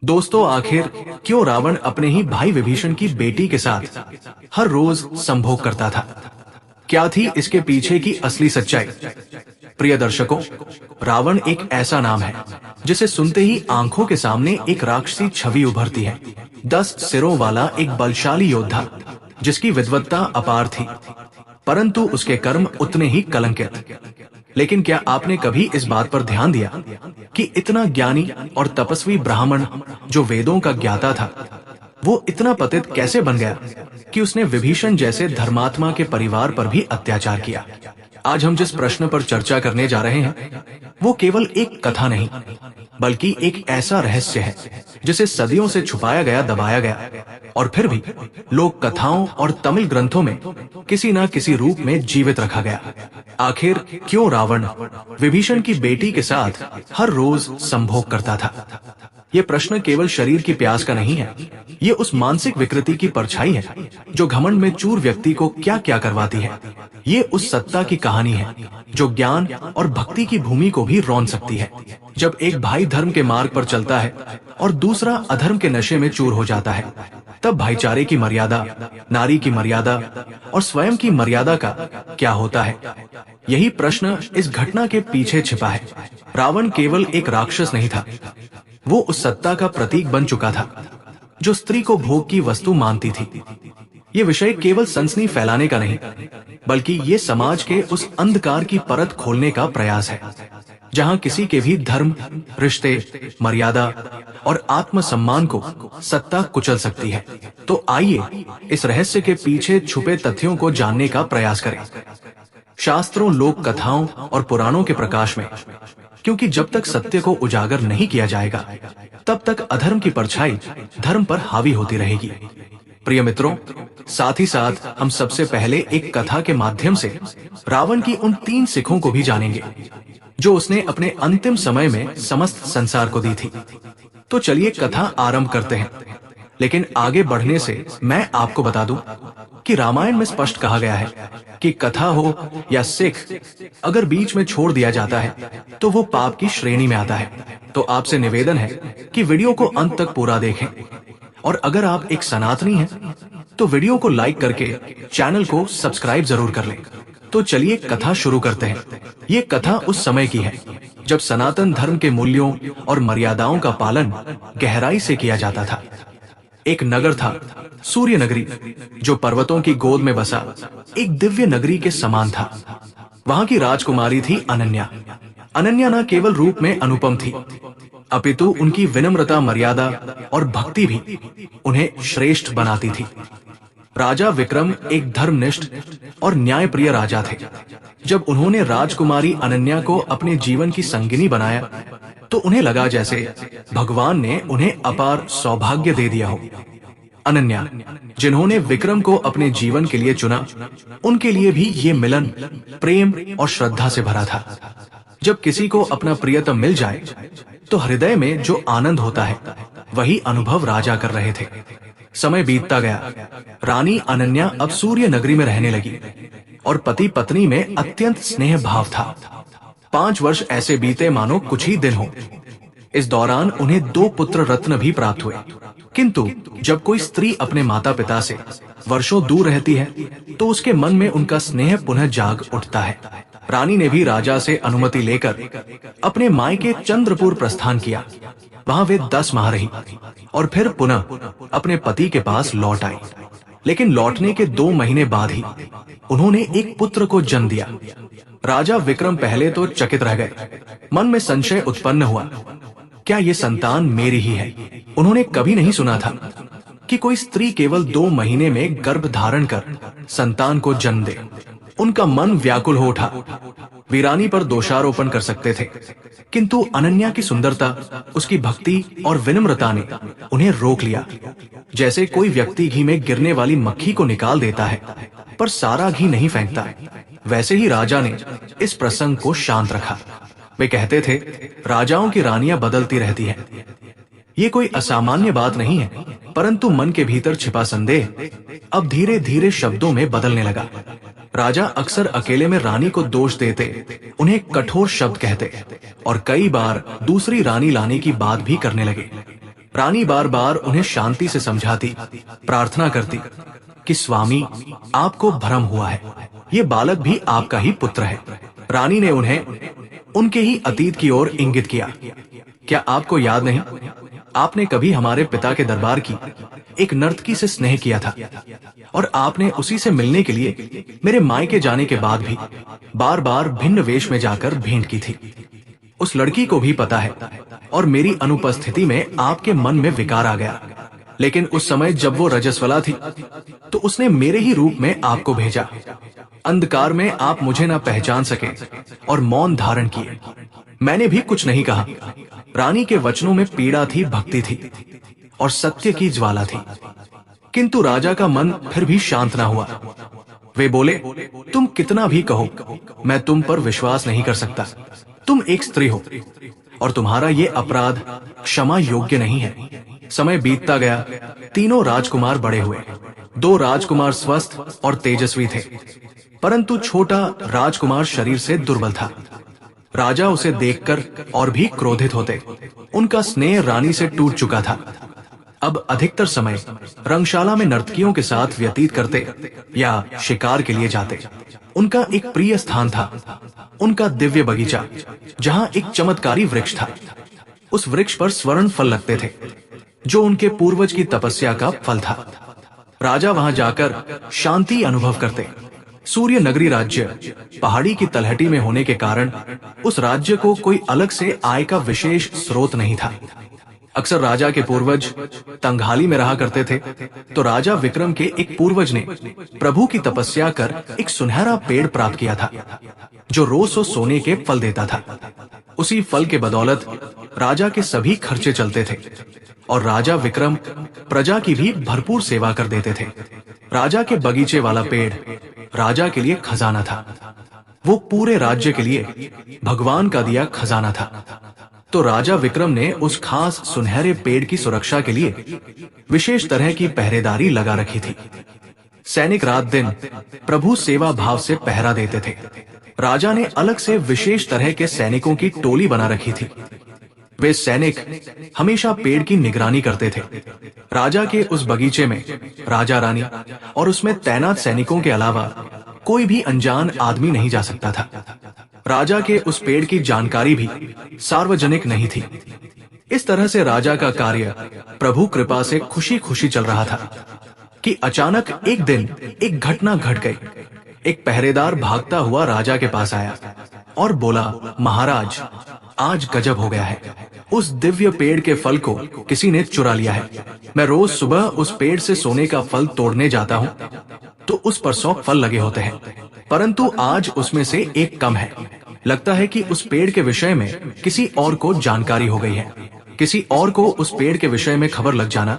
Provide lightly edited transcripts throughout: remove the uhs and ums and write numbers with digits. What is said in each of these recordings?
दोस्तों, आखिर क्यों रावण अपने ही भाई विभीषण की बेटी के साथ हर रोज संभोग करता था? क्या थी इसके पीछे की असली सच्चाई? प्रिय दर्शकों, रावण एक ऐसा नाम है जिसे सुनते ही आंखों के सामने एक राक्षसी छवि उभरती है। 10 सिरों वाला एक बलशाली योद्धा जिसकी विद्वत्ता अपार थी, परंतु उसके कर्म उतने ही कलंकित। लेकिन क्या आपने कभी इस बात पर ध्यान दिया कि इतना ज्ञानी और तपस्वी ब्राह्मण जो वेदों का ज्ञाता था, वो इतना पतित कैसे बन गया कि उसने विभीषण जैसे धर्मात्मा के परिवार पर भी अत्याचार किया? आज हम जिस प्रश्न पर चर्चा करने जा रहे हैं वो केवल एक कथा नहीं, बल्कि एक ऐसा रहस्य है जिसे सदियों से छुपाया गया, दबाया गया, और फिर भी लोक कथाओं और तमिल ग्रंथों में किसी न किसी रूप में जीवित रखा गया। आखिर क्यों रावण विभीषण की बेटी के साथ हर रोज संभोग करता था? ये प्रश्न केवल शरीर की प्यास का नहीं है, ये उस मानसिक विकृति की परछाई है जो घमंड में चूर व्यक्ति को क्या क्या करवाती है। ये उस सत्ता की कहानी है जो ज्ञान और भक्ति की भूमि को भी रौंद सकती है। जब एक भाई धर्म के मार्ग पर चलता है और दूसरा अधर्म के नशे में चूर हो जाता है, तब भाईचारे की मर्यादा, नारी की मर्यादा और स्वयं की मर्यादा का क्या होता है? यही प्रश्न इस घटना के पीछे छिपा है। रावण केवल एक राक्षस नहीं था, वो उस सत्ता का प्रतीक बन चुका था जो स्त्री को भोग की वस्तु मानती थी। ये विषय केवल सनसनी फैलाने का नहीं, बल्कि ये समाज के उस अंधकार की परत खोलने का प्रयास है जहां किसी के भी धर्म, रिश्ते, मर्यादा और आत्मसम्मान को सत्ता कुचल सकती है। तो आइए इस रहस्य के पीछे छुपे तथ्यों को जानने का प्रयास करें, शास्त्रों, लोक कथाओं और पुराणों के प्रकाश में, क्योंकि जब तक सत्य को उजागर नहीं किया जाएगा तब तक अधर्म की परछाई धर्म पर हावी होती रहेगी। प्रिय मित्रों, साथ ही साथ हम सबसे पहले एक कथा के माध्यम से रावण की उन 3 सिखों को भी जानेंगे जो उसने अपने अंतिम समय में समस्त संसार को दी थी। तो चलिए कथा आरंभ करते हैं। लेकिन आगे बढ़ने से मैं आपको बता दूं कि रामायण में स्पष्ट कहा गया है कि कथा हो या सिख, अगर बीच में छोड़ दिया जाता है तो वो पाप की श्रेणी में आता है। तो आपसे निवेदन है कि वीडियो को अंत तक पूरा देखें, और अगर आप एक सनातनी हैं तो वीडियो को लाइक करके चैनल को सब्सक्राइब जरूर कर लें। तो चलिए कथा शुरू करते हैं। ये कथा उस समय की है जब सनातन धर्म के मूल्यों और मर्यादाओं का पालन गहराई से किया जाता था। एक नगर था, सूर्य नगरी, जो पर्वतों की गोद में बसा एक दिव्य नगरी के समान था। वहां की राजकुमारी थी अनन्या। अनन्या न केवल रूप में अनुपम थी, अपितु उनकी विनम्रता, मर्यादा और भक्ति भी उन्हें श्रेष्ठ बनाती थी। राजा विक्रम एक धर्मनिष्ठ और न्यायप्रिय राजा थे। जब उन्होंने राजकुमारी अनन्या को अपने जीवन की संगिनी बनाया तो उन्हें लगा जैसे भगवान ने उन्हें अपार सौभाग्य दे दिया हो। अनन्या, जिन्होंने विक्रम को अपने जीवन के लिए चुना, उनके लिए भी ये मिलन प्रेम और श्रद्धा से भरा था। जब किसी को अपना प्रियतम मिल जाए तो हृदय में जो आनंद होता है, वही अनुभव राजा कर रहे थे। समय बीतता गया। रानी अनन्या अब सूर्य नगरी में रहने लगी और पति पत्नी में अत्यंत स्नेह भाव था। 5 वर्ष ऐसे बीते मानो कुछ ही दिन हो। इस दौरान उन्हें 2 पुत्र रत्न भी प्राप्त हुए। किंतु जब कोई स्त्री अपने माता पिता से वर्षों दूर रहती है तो उसके मन में उनका स्नेह पुनः जाग उठता है। रानी ने भी राजा से अनुमति लेकर अपने मायके चंद्रपुर प्रस्थान किया। वहां वे 10 माह रही और फिर पुनः अपने पति के पास लौट आई। लेकिन लौटने के 2 महीने बाद ही उन्होंने एक पुत्र को जन्म दिया। राजा विक्रम पहले तो चकित रह गए। मन में संशय उत्पन्न हुआ, क्या ये संतान मेरी ही है? उन्होंने कभी नहीं सुना था कि कोई स्त्री केवल 2 महीने में गर्भ धारण कर संतान को जन्म दे। उनका मन व्याकुल हो उठा। वीरानी पर दोषारोपण कर सकते थे, किंतु अनन्या की सुंदरता, उसकी भक्ति और विनम्रता ने उन्हें रोक लिया। जैसे कोई व्यक्ति घी में गिरने वाली मक्खी को निकाल देता है पर सारा घी नहीं फेंकता, वैसे ही राजा ने इस प्रसंग को शांत रखा। वे कहते थे, राजाओं की रानियां बदलती रहती हैं। ये कोई असामान्य बात नहीं है, परंतु मन के भीतर छिपा संदेह अब धीरे धीरे शब्दों में बदलने लगा। राजा अक्सर अकेले में रानी को दोष देते, उन्हें कठोर शब्द कहते और कई बार दूसरी रानी लाने की बात भी करने लगे। रानी बार बार उन्हें शांति से समझाती, प्रार्थना करती कि स्वामी, आपको भ्रम हुआ है, ये बालक भी आपका ही पुत्र है। रानी ने उन्हें उनके ही अतीत की ओर इंगित किया। क्या आपको याद नहीं, आपने कभी हमारे पिता के दरबार की एक नर्तकी से स्नेह किया था, और आपने उसी से मिलने के लिए मेरे मायके जाने के बाद भी बार बार भिन्न वेश में जाकर भेंट की थी। उस लड़की को भी पता है, और मेरी अनुपस्थिति में आपके मन में विकार आ गया, लेकिन उस समय जब वो रजस्वला थी तो उसने मेरे ही रूप में आपको भेजा। अंधकार में आप मुझे न पहचान सके और मौन धारण किए। मैंने भी कुछ नहीं कहा। रानी के वचनों में पीड़ा थी, भक्ति थी और सत्य की ज्वाला थी, किंतु राजा का मन फिर भी शांत न हुआ। वे बोले, तुम कितना भी कहो, मैं तुम पर विश्वास नहीं कर सकता। तुम एक स्त्री हो और तुम्हारा ये अपराध क्षमा योग्य नहीं है। समय बीतता गया, तीनों राजकुमार बड़े हुए। 2 राजकुमार स्वस्थ और तेजस्वी थे, परंतु छोटा राजकुमार शरीर से दुर्बल था। राजा उसे देखकर और भी क्रोधित होते। उनका स्नेह रानी से टूट चुका था। अब अधिकतर समय रंगशाला में नर्तकियों के साथ व्यतीत करते या शिकार के लिए जाते। उनका एक प्रिय स्थान था, उनका दिव्य बगीचा, जहां एक चमत्कारी वृक्ष था। उस वृक्ष पर स्वर्ण फल लगते थे, जो उनके पूर्वज की तपस्या का फल था। राजा वहां जाकर शांति अनुभव करते। सूर्य नगरी राज्य पहाड़ी की तलहटी में होने के कारण उस राज्य को कोई अलग से आय का विशेष स्रोत नहीं था। अक्सर राजा के पूर्वज तंगहाली में रहा करते थे, तो राजा विक्रम के एक पूर्वज ने प्रभु की तपस्या कर एक सुनहरा पेड़ प्राप्त किया था, जो रोज सोने के फल देता था। उसी फल के बदौलत राजा के सभी खर्चे चलते थे, और राजा विक्रम प्रजा की भी भरपूर सेवा कर देते थे। राजा के बगीचे वाला पेड़ राजा के लिए खजाना था। वो पूरे राज्य के लिए भगवान का दिया खजाना था। तो राजा विक्रम ने उस खास सुनहरे पेड़ की सुरक्षा के लिए विशेष तरह की पहरेदारी लगा रखी थी। सैनिक रात दिन प्रभु सेवा भाव से पहरा देते थे। राजा ने अलग से विशेष तरह के सैनिकों की टोली बना रखी थी। वे सैनिक हमेशा पेड़ की निगरानी करते थे। राजा के उस बगीचे में राजा रानी और उसमें तैनात सैनिकों के अलावा कोई भी अनजान आदमी नहीं जा सकता था। राजा के उस पेड़ की जानकारी भी सार्वजनिक नहीं थी। इस तरह से राजा का कार्य प्रभु कृपा से खुशी खुशी चल रहा था कि अचानक एक दिन एक घटना घट गई। एक पहरेदार भागता हुआ राजा के पास आया और बोला, महाराज, आज गजब हो गया है। उस दिव्य पेड़ के फल को किसी ने चुरा लिया है। मैं रोज सुबह उस पेड़ से सोने का फल तोड़ने जाता हूँ, तो उस पर 100 फल लगे होते हैं, परंतु आज उसमें से एक कम है। लगता है कि उस पेड़ के विषय में किसी और को जानकारी हो गई है। किसी और को उस पेड़ के विषय में खबर लग जाना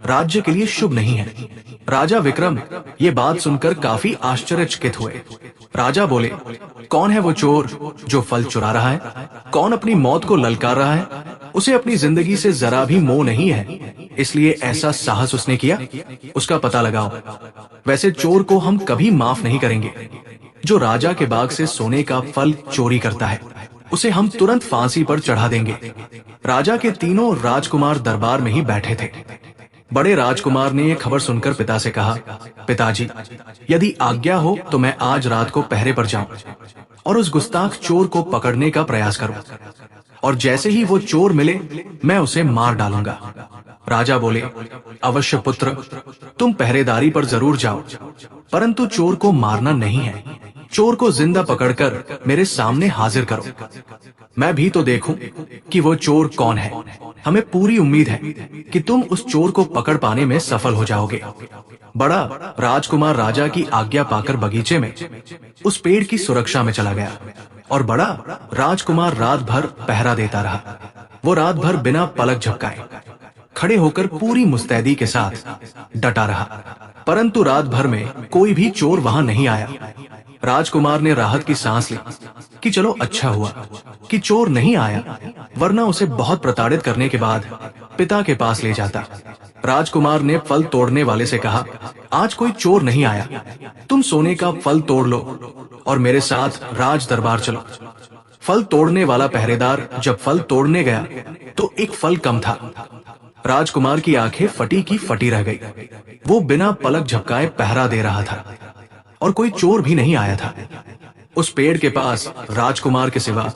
राज्य के लिए शुभ नहीं है। राजा विक्रम ये बात सुनकर काफी आश्चर्यचकित हुए। राजा बोले, कौन है वो चोर जो फल चुरा रहा है? कौन अपनी मौत को ललकार रहा है? उसे अपनी जिंदगी से जरा भी मोह नहीं है, इसलिए ऐसा साहस उसने किया। उसका पता लगाओ। वैसे चोर को हम कभी माफ नहीं करेंगे। जो राजा के बाग से सोने का फल चोरी करता है, उसे हम तुरंत फांसी पर चढ़ा देंगे। राजा के तीनों राजकुमार दरबार में ही बैठे थे। बड़े राजकुमार ने यह खबर सुनकर पिता से कहा, पिताजी, यदि आज्ञा हो तो मैं आज रात को पहरे पर जाऊं और उस गुस्ताख चोर को पकड़ने का प्रयास करूं, और जैसे ही वो चोर मिले मैं उसे मार डालूंगा। राजा बोले, अवश्य पुत्र, तुम पहरेदारी पर जरूर जाओ, परंतु चोर को मारना नहीं है। चोर को जिंदा पकड़कर मेरे सामने हाजिर करो। मैं भी तो देखूं कि वो चोर कौन है। हमें पूरी उम्मीद है कि तुम उस चोर को पकड़ पाने में सफल हो जाओगे। बड़ा राजकुमार राजा की आज्ञा पाकर बगीचे में उस पेड़ की सुरक्षा में चला गया, और बड़ा राजकुमार रात भर पहरा देता रहा। वो रात भर बिना पलक झपकाए खड़े होकर पूरी मुस्तैदी के साथ डटा रहा, परंतु रात भर में कोई भी चोर वहां नहीं आया। राजकुमार ने राहत की सांस ली कि चलो अच्छा हुआ कि चोर नहीं आया, वरना उसे बहुत प्रताड़ित करने के बाद पिता के पास ले जाता। राजकुमार ने फल तोड़ने वाले से कहा, आज कोई चोर नहीं आया, तुम सोने का फल तोड़ लो और मेरे साथ राज दरबार चलो। फल तोड़ने वाला पहरेदार जब फल तोड़ने गया तो एक फल कम था। राजकुमार की आंखें फटी की फटी रह गई। वो बिना पलक झपकाए पहरा दे रहा था और कोई चोर भी नहीं आया था। उस पेड़ के पास राजकुमार के सिवा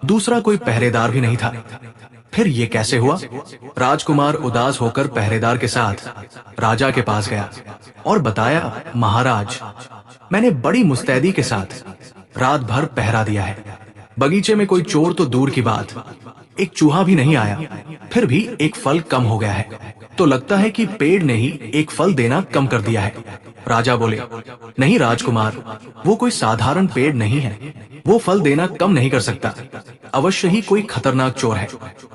दूसरा कोई पहरेदार भी नहीं था। फिर ये कैसे हुआ? राजकुमार उदास होकर पहरेदार के साथ राजा के पास गया और बताया, महाराज, मैंने बड़ी मुस्तैदी के साथ रात भर पहरा दिया है। बगीचे में कोई चोर तो दूर की बात, एक चूहा भी नहीं आया। फिर भी एक फल कम हो गया है, तो लगता है कि पेड़ ने ही एक फल देना कम कर दिया है। राजा बोले, नहीं राजकुमार, वो कोई साधारण पेड़ नहीं है। वो फल देना कम नहीं कर सकता। अवश्य ही कोई खतरनाक चोर है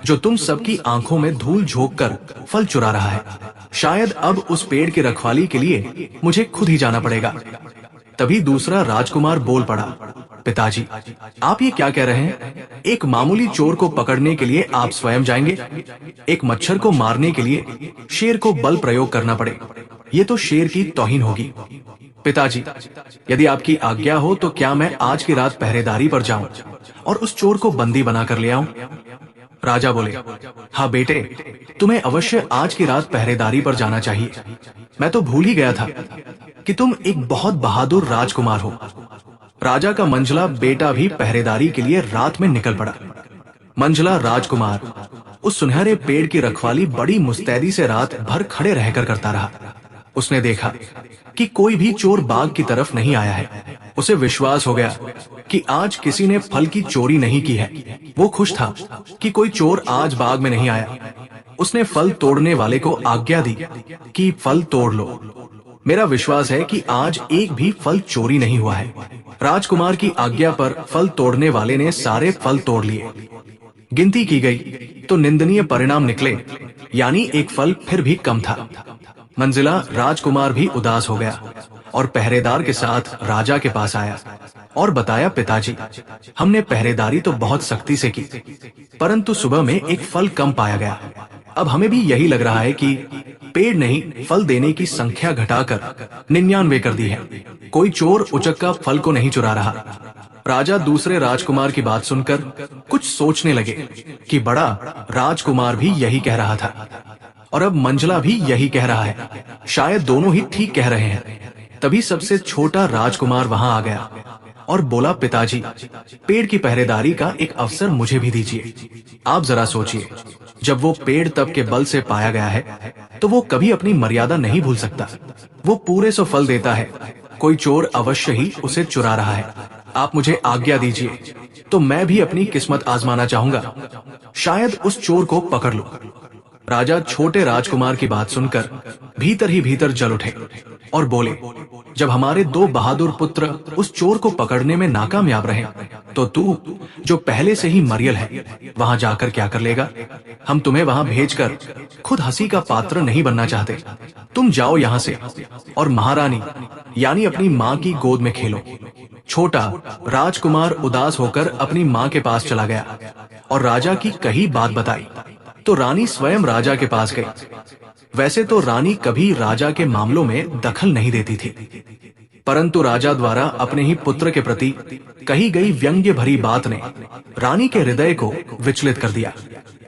जो तुम सबकी आंखों में धूल झोंक कर फल चुरा रहा है। शायद अब उस पेड़ की रखवाली के लिए मुझे खुद ही जाना पड़ेगा। तभी दूसरा राजकुमार बोल पड़ा, पिताजी, आप ये क्या कह रहे हैं? एक मामूली चोर को पकड़ने के लिए आप स्वयं जाएंगे? एक मच्छर को मारने के लिए शेर को बल प्रयोग करना पड़े, ये तो शेर की तौहीन होगी। पिताजी, यदि आपकी आज्ञा हो तो क्या मैं आज की रात पहरेदारी पर जाऊं और उस चोर को बंदी बनाकर ले आऊं? राजा बोले, हाँ बेटे, तुम्हें अवश्य आज की रात पहरेदारी पर जाना चाहिए। मैं तो भूल ही गया था कि तुम एक बहुत बहादुर राजकुमार हो। राजा का मंझला बेटा भी पहरेदारी के लिए रात में निकल पड़ा। मंझला राजकुमार उस सुनहरे पेड़ की रखवाली बड़ी मुस्तैदी से रात भर खड़े रहकर करता रहा। उसने देखा कि कोई भी चोर बाग की तरफ नहीं आया है। उसे विश्वास हो गया कि आज किसी ने फल की चोरी नहीं की है। वो खुश था कि कोई चोर आज बाग में नहीं आया। उसने फल तोड़ने वाले को आज्ञा दी कि फल तोड़ लो। मेरा विश्वास है कि आज एक भी फल चोरी नहीं हुआ है। राजकुमार की आज्ञा पर फल तोड़ने वाले ने सारे फल तोड़ लिए। गिनती की गई तो निंदनीय परिणाम निकले, यानी एक फल फिर भी कम था। मंजिला राजकुमार भी उदास हो गया और पहरेदार के साथ राजा के पास आया और बताया, पिताजी, हमने पहरेदारी तो बहुत सख्ती से की, परंतु सुबह में एक फल कम पाया गया। अब हमें भी यही लग रहा है कि पेड़ ने ही फल देने की संख्या घटाकर 99 कर दी है। कोई चोर उचक्का फल को नहीं चुरा रहा। राजा दूसरे राजकुमार की बात सुनकर कुछ सोचने लगे कि बड़ा राजकुमार भी यही कह रहा था और अब मंझला भी यही कह रहा है। शायद दोनों ही ठीक कह रहे हैं। तभी सबसे छोटा राजकुमार वहां आ गया और बोला, पिताजी, पेड़ की पहरेदारी का एक अवसर मुझे भी दीजिए। आप जरा सोचिए, जब वो पेड़ तब के बल से पाया गया है तो वो कभी अपनी मर्यादा नहीं भूल सकता। वो पूरे 100 फल देता है। कोई चोर अवश्य ही उसे चुरा रहा है। आप मुझे आज्ञा दीजिए तो मैं भी अपनी किस्मत आजमाना चाहूंगा। शायद उस चोर को पकड़ लूं। राजा छोटे राजकुमार की बात सुनकर भीतर ही भीतर जल उठे और बोले, जब हमारे 2 बहादुर पुत्र उस चोर को पकड़ने में नाकामयाब रहे, तो तू जो पहले से ही मरियल है, वहां जाकर क्या कर लेगा? हम तुम्हें वहां भेजकर खुद हंसी का पात्र नहीं बनना चाहते। तुम जाओ यहां से और महारानी यानी अपनी माँ की गोद में खेलो। छोटा राजकुमार उदास होकर अपनी माँ के पास चला गया और राजा की कही बात बताई तो रानी स्वयं राजा के पास गई। वैसे तो रानी कभी राजा के मामलों में दखल नहीं देती थी, परंतु राजा द्वारा अपने ही पुत्र के प्रति कही गई व्यंग्य भरी बात ने रानी के हृदय को विचलित कर दिया।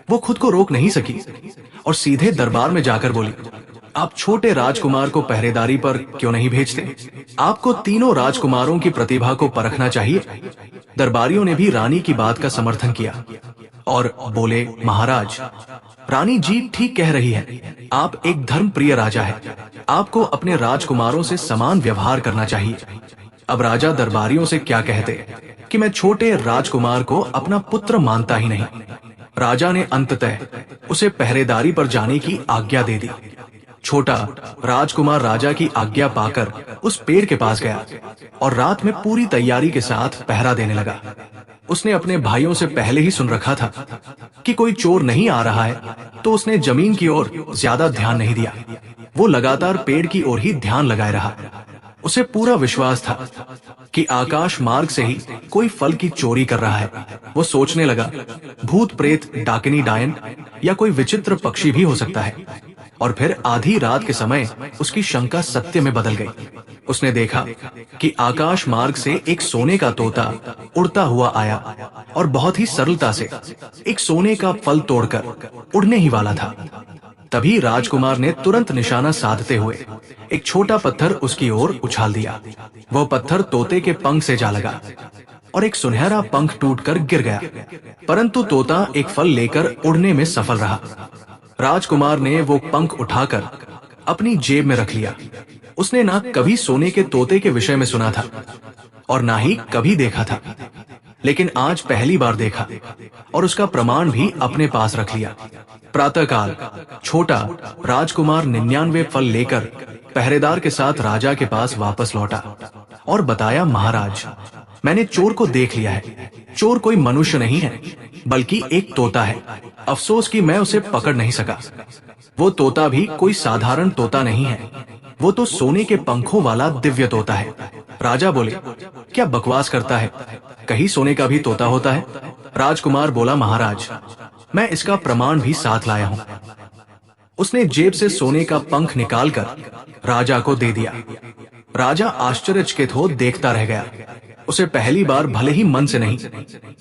वो खुद को रोक नहीं सकी और सीधे दरबार में जाकर बोली, आप छोटे राजकुमार को पहरेदारी पर क्यों नहीं भेजते? आपको तीनों राजकुमारों की प्रतिभा को परखना चाहिए। दरबारियों ने भी रानी की बात का समर्थन किया और बोले, महाराज, रानी जी ठीक कह रही है। आप एक धर्म प्रिय राजा है। आपको अपने राजकुमारों से समान व्यवहार करना चाहिए। अब राजा दरबारियों से क्या कहते कि मैं छोटे राजकुमार को अपना पुत्र मानता ही नहीं। राजा ने अंततः उसे पहरेदारी पर जाने की आज्ञा दे दी। छोटा राजकुमार राजा की आज्ञा पाकर उस पेड़ के पास गया और रात में पूरी तैयारी के साथ पहरा देने लगा। उसने अपने भाइयों से पहले ही सुन रखा था कि कोई चोर नहीं आ रहा है, तो उसने जमीन की ओर ज्यादा ध्यान नहीं दिया। वो लगातार पेड़ की ओर ही ध्यान लगाए रहा। उसे पूरा विश्वास था कि आकाश मार्ग से ही कोई फल की चोरी कर रहा है। वो सोचने लगा, भूत प्रेत, डाकिनी डायन या कोई विचित्र पक्षी भी हो सकता है। और फिर आधी रात के समय उसकी शंका सत्य में बदल गई। उसने देखा कि आकाश मार्ग से एक सोने का तोता उड़ता हुआ आया और बहुत ही सरलता से एक सोने का फल तोड़कर उड़ने ही वाला था। तभी राजकुमार ने तुरंत निशाना साधते हुए एक छोटा पत्थर उसकी ओर उछाल दिया। वह पत्थर तोते के पंख से जा लगा और एक सुनहरा पंख टूटकर गिर गया, परंतु तोता एक फल लेकर उड़ने में सफल रहा। राजकुमार ने वो पंख उठाकर अपनी जेब में रख लिया। उसने ना कभी सोने के तोते के विषय में सुना था और ना ही कभी देखा था, लेकिन आज पहली बार देखा और उसका प्रमाण भी अपने पास रख लिया। प्रातःकाल छोटा राजकुमार 99 फल लेकर पहरेदार के साथ राजा के पास वापस लौटा और बताया, महाराज, मैंने चोर को देख लिया है। चोर कोई मनुष्य नहीं है, बल्कि एक तोता है। अफसोस कि मैं उसे पकड़ नहीं सका। वो तोता भी कोई साधारण तोता नहीं है, वो तो सोने के पंखों वाला दिव्य तोता है। राजा बोले, क्या बकवास करता है, कहीं सोने का भी तोता होता है? राजकुमार बोला, महाराज, मैं इसका प्रमाण भी साथ लाया हूं। उसने जेब से सोने का पंख निकालकर राजा को दे दिया। राजा आश्चर्यचकित हो देखता रह गया। उसे पहली बार भले ही मन से नहीं,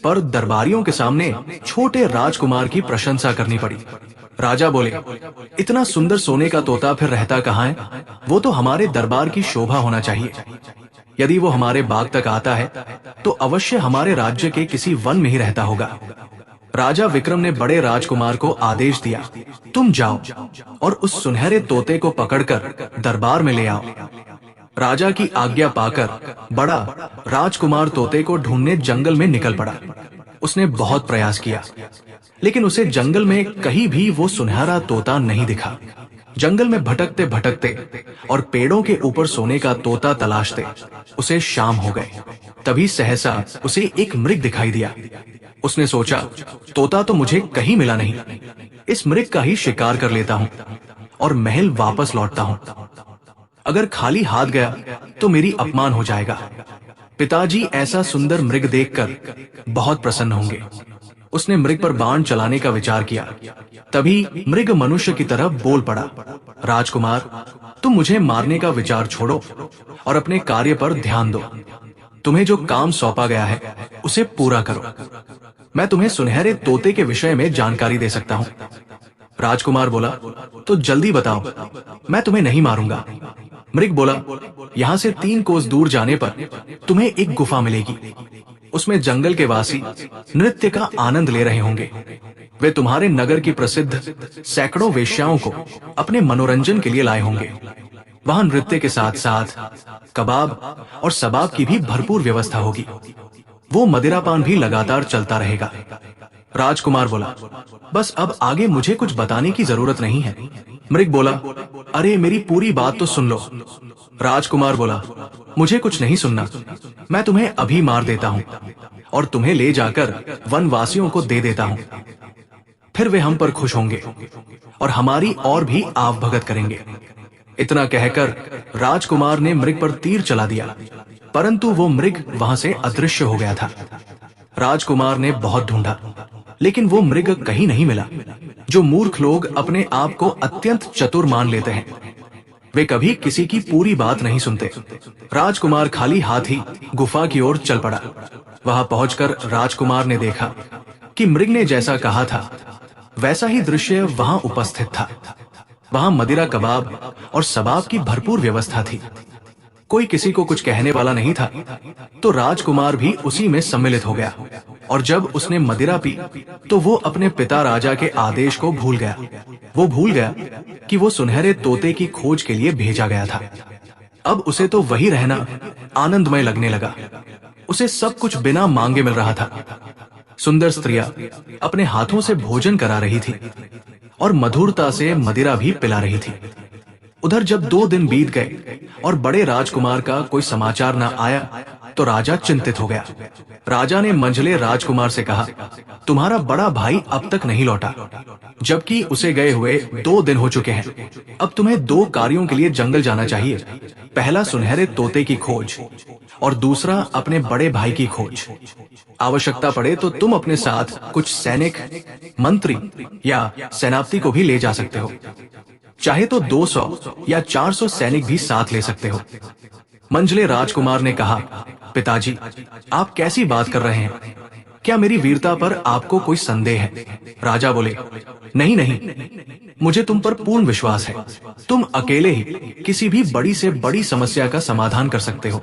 पर दरबारियों के सामने छोटे राजकुमार की प्रशंसा करनी पड़ी। राजा बोले, इतना सुंदर सोने का तोता फिर रहता कहाँ है? वो तो हमारे दरबार की शोभा होना चाहिए। यदि वो हमारे बाग तक आता है तो अवश्य हमारे राज्य के किसी वन में ही रहता होगा। राजा विक्रम ने बड़े राजकुमार को आदेश दिया, तुम जाओ और उस सुनहरे तोते को पकड़कर दरबार में ले आओ। राजा की आज्ञा पाकर बड़ा राजकुमार तोते को ढूंढने जंगल में निकल पड़ा। उसने बहुत प्रयास किया, लेकिन उसे जंगल में कहीं भी वो सुनहरा तोता नहीं दिखा। जंगल में भटकते भटकते और पेड़ों के ऊपर सोने का तोता तलाशते उसे शाम हो गए। तभी सहसा उसे एक मृग दिखाई दिया। उसने सोचा, तोता तो मुझे कहीं मिला नहीं, इस मृग का ही शिकार कर लेता हूं और महल वापस लौटता हूं। अगर खाली हाथ गया तो मेरी अपमान हो जाएगा। पिताजी ऐसा सुंदर मृग देखकर बहुत प्रसन्न होंगे। उसने मृग पर बाण चलाने का विचार किया। तभी मृग मनुष्य की तरह बोल पड़ा, राजकुमार, तुम मुझे मारने का विचार छोड़ो और अपने कार्य पर ध्यान दो। तुम्हें जो काम सौंपा गया है उसे पूरा करो। मैं तुम्हें सुनहरे तोते के विषय में जानकारी दे सकता हूं। राजकुमार बोला, तो जल्दी बताओ, मैं तुम्हें नहीं मारूंगा। मृग बोला, यहाँ से 3 कोस दूर जाने पर तुम्हें एक गुफा मिलेगी। उसमें जंगल के वासी नृत्य का आनंद ले रहे होंगे। वे तुम्हारे नगर की प्रसिद्ध सैकड़ों वेश्याओं को अपने मनोरंजन के लिए लाए होंगे। वहां नृत्य के साथ साथ कबाब और सबाब की भी भरपूर व्यवस्था होगी। वो मदिरापान भी लगातार चलता रहेगा। राजकुमार बोला, बस अब आगे मुझे कुछ बताने की जरूरत नहीं है। मृग बोला, अरे मेरी पूरी बात तो सुन लो। राजकुमार बोला, मुझे कुछ नहीं सुनना, मैं तुम्हें अभी मार देता हूं और तुम्हें ले जाकर वनवासियों को दे देता हूं। फिर वे हम पर खुश होंगे और हमारी और भी आव भगत करेंगे। इतना कहकर राजकुमार ने मृग पर तीर चला दिया, परंतु वो मृग वहां से अदृश्य हो गया था। राजकुमार ने बहुत ढूंढा, लेकिन वो मृग कहीं नहीं मिला। जो मूर्ख लोग अपने आप को अत्यंत चतुर मान लेते हैं, वे कभी किसी की पूरी बात नहीं सुनते। राजकुमार खाली हाथ ही गुफा की ओर चल पड़ा। वहां पहुंचकर राजकुमार ने देखा कि मृग ने जैसा कहा था वैसा ही दृश्य वहां उपस्थित था। वहां मदिरा, कबाब और सबाब की भरपूर व्यवस्था थी। कोई किसी को कुछ कहने वाला नहीं था, तो राजकुमार भी उसी में सम्मिलित हो गया। और जब उसने मदिरा पी तो वो अपने पिता राजा के आदेश को भूल गया। वो भूल गया कि वो सुनहरे तोते की खोज के लिए भेजा गया था। अब उसे तो वही रहना आनंदमय लगने लगा। उसे सब कुछ बिना मांगे मिल रहा था। सुंदर स्त्रियां अपने हाथों से भोजन करा रही थी और मधुरता से मदिरा भी पिला रही थी। उधर जब 2 दिन बीत गए और बड़े राजकुमार का कोई समाचार न आया तो राजा चिंतित हो गया। राजा ने मंझले राजकुमार से कहा, तुम्हारा बड़ा भाई अब तक नहीं लौटा, जबकि उसे गए हुए 2 दिन हो चुके हैं। अब तुम्हें 2 कार्यों के लिए जंगल जाना चाहिए। पहला सुनहरे तोते की खोज और दूसरा अपने बड़े भाई की खोज। आवश्यकता पड़े तो तुम अपने साथ कुछ सैनिक, मंत्री या सेनापति को भी ले जा सकते हो। चाहे तो 200 या 400 सैनिक भी साथ ले सकते हो। मंझले राजकुमार ने कहा, पिताजी, आप कैसी बात कर रहे हैं? क्या मेरी वीरता पर आपको कोई संदेह है? राजा बोले, नहीं नहीं, मुझे तुम पर पूर्ण विश्वास है। तुम अकेले ही किसी भी बड़ी से बड़ी समस्या का समाधान कर सकते हो।